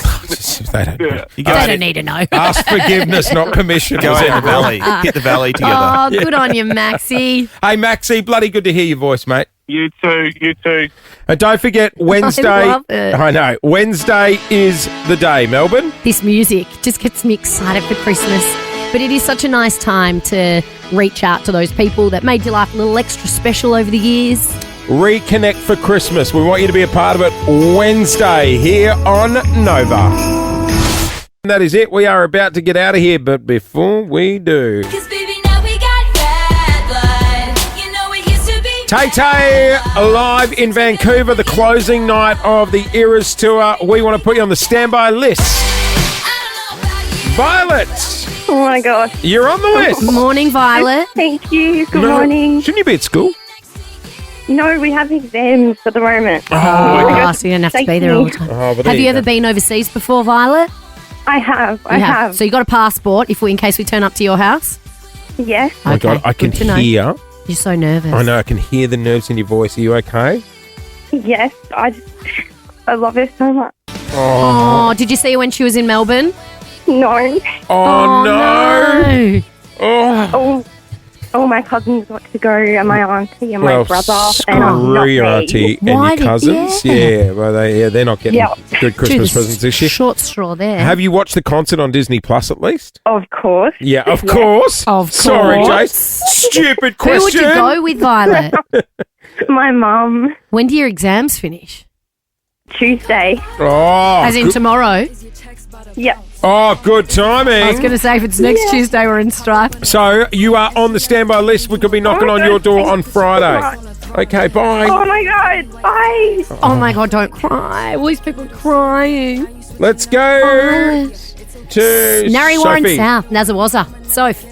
they don't. Yeah. You They don't need to know. Ask forgiveness, not permission. Go Was out it? the valley. Hit the valley together. Oh, good on you, Maxie. Hey, Maxie, bloody good to hear your voice, mate. You too. And don't forget, Wednesday. love it. I know. Wednesday is the day, Melbourne. This music just gets me excited for Christmas. But it is such a nice time to reach out to those people that made your life a little extra special over the years. Reconnect for Christmas. We want you to be a part of it Wednesday here on Nova. And that is it. We are about to get out of here, but before we do, Tay-Tay live in Vancouver, the closing night of the Eras Tour. We want to put you on the standby list. Violet, Oh my gosh. you're on the list. Morning, Violet. Thank you. Good No, morning. Shouldn't you be at school? No, we have exams at the moment. Oh, so you don't have to be there all the time. Oh, but there Have you you ever go. been overseas before, Violet? I have. I You have. So you got a passport in case we turn up to your house? Yes. Oh my God, I can good to know. hear. You're so nervous. I know, I can hear the nerves in your voice. Are you okay? Yes. I love her so much. Oh, did you see her when she was in Melbourne? No. Oh, no. Oh. All my cousins got to go, and my auntie and my Well, brother, and not screw your me. auntie and Why your did- cousins. yeah. Yeah, well, they're not getting Yeah. good Christmas presents this year. Short straw there. Have you watched the concert on Disney Plus at least? Of course. Yeah, of Yeah. course. Of Sorry, course. Jace. Stupid Who would question. you go with, Violet? My mum. When do your exams finish? Tuesday. Oh, As in good, tomorrow? Yep. oh, good timing. I was going to say, if it's next Tuesday, we're in strife. So you are on the standby list. We could be knocking Oh my on your God, door thank on you Friday. so Okay, bye. Oh my God. Bye. Oh my God, don't cry. All these people are crying. Let's go to Narry Warren Sophie. South, Nazawaza. Soph.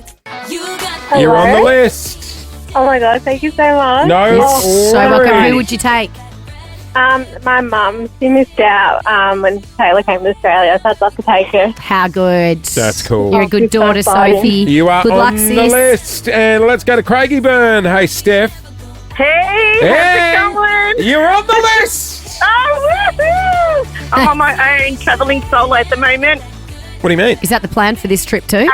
You're on the list. Oh my God. Thank you so much. No So welcome. worries. Who would you take? My mum, she missed out when Taylor came to Australia, so I'd love to take her. How good. That's cool. You're a good She's so daughter, exciting. Sophie. You are good on luck, the sis. list. And let's go to Craigie Burn. Hey, Steph. Hey, Hey, how's it going? you're on the list. Oh, woohoo! I'm on my own, travelling solo at the moment. What do you mean? Is that the plan for this trip too?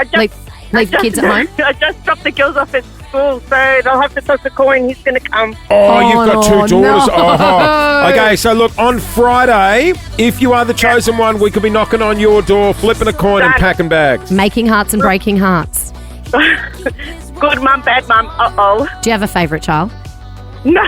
Leave the kids at home? I just dropped the girls off at school, so they'll have to toss a coin. He's going to come. Oh, you've got two daughters. no. Oh. Okay, so look, on Friday, if you are the chosen one, we could be knocking on your door, flipping a coin and packing bags. Making hearts and breaking hearts. Good mum, bad mum. Uh-oh. Do you have a favourite child? No.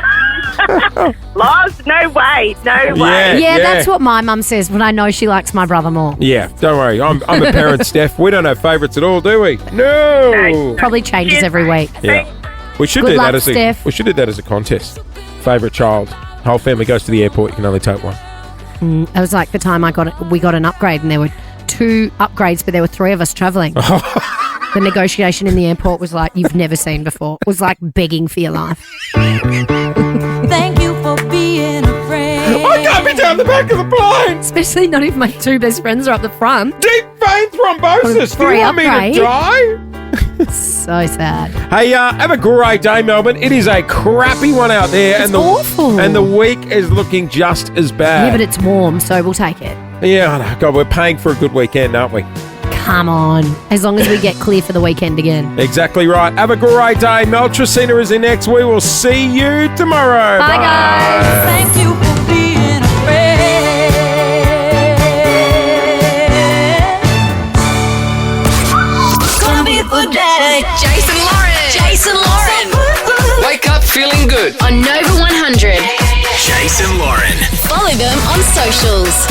Loves? No way. No way. Yeah, that's what my mum says, but I know she likes my brother more. Yeah, don't worry. I'm a parent, Steph. We don't have favourites at all, do we? No. Probably changes every week. Yeah. We should Good do luck, that as Steph. we should do that as a contest. Favourite child. Whole family goes to the airport. You can only take one. It was like the time we got an upgrade, and there were 2 upgrades, but there were 3 of us travelling. The negotiation in the airport was like you've never seen before. It was like begging for your life. Thank you for being a friend. I can't be down the back of the plane. Especially not if my 2 best friends are up the front. Deep vein thrombosis. Do you want me to die? So sad. Hey, have a great day, Melbourne. It is a crappy one out there. It's awful. And the week is looking just as bad. Yeah, but it's warm, so we'll take it. Yeah, I know. God, we're paying for a good weekend, aren't we? Come on. As long as we get clear for the weekend again. Exactly right. Have a great day. Mel Tracina is in next. We will see you tomorrow. Bye, guys. Thank you for being a friend. It's gonna be a good day. Jason Lauren. Jason Lauren. Wake up feeling good. On Nova 100. Jason Lauren. Follow them on socials.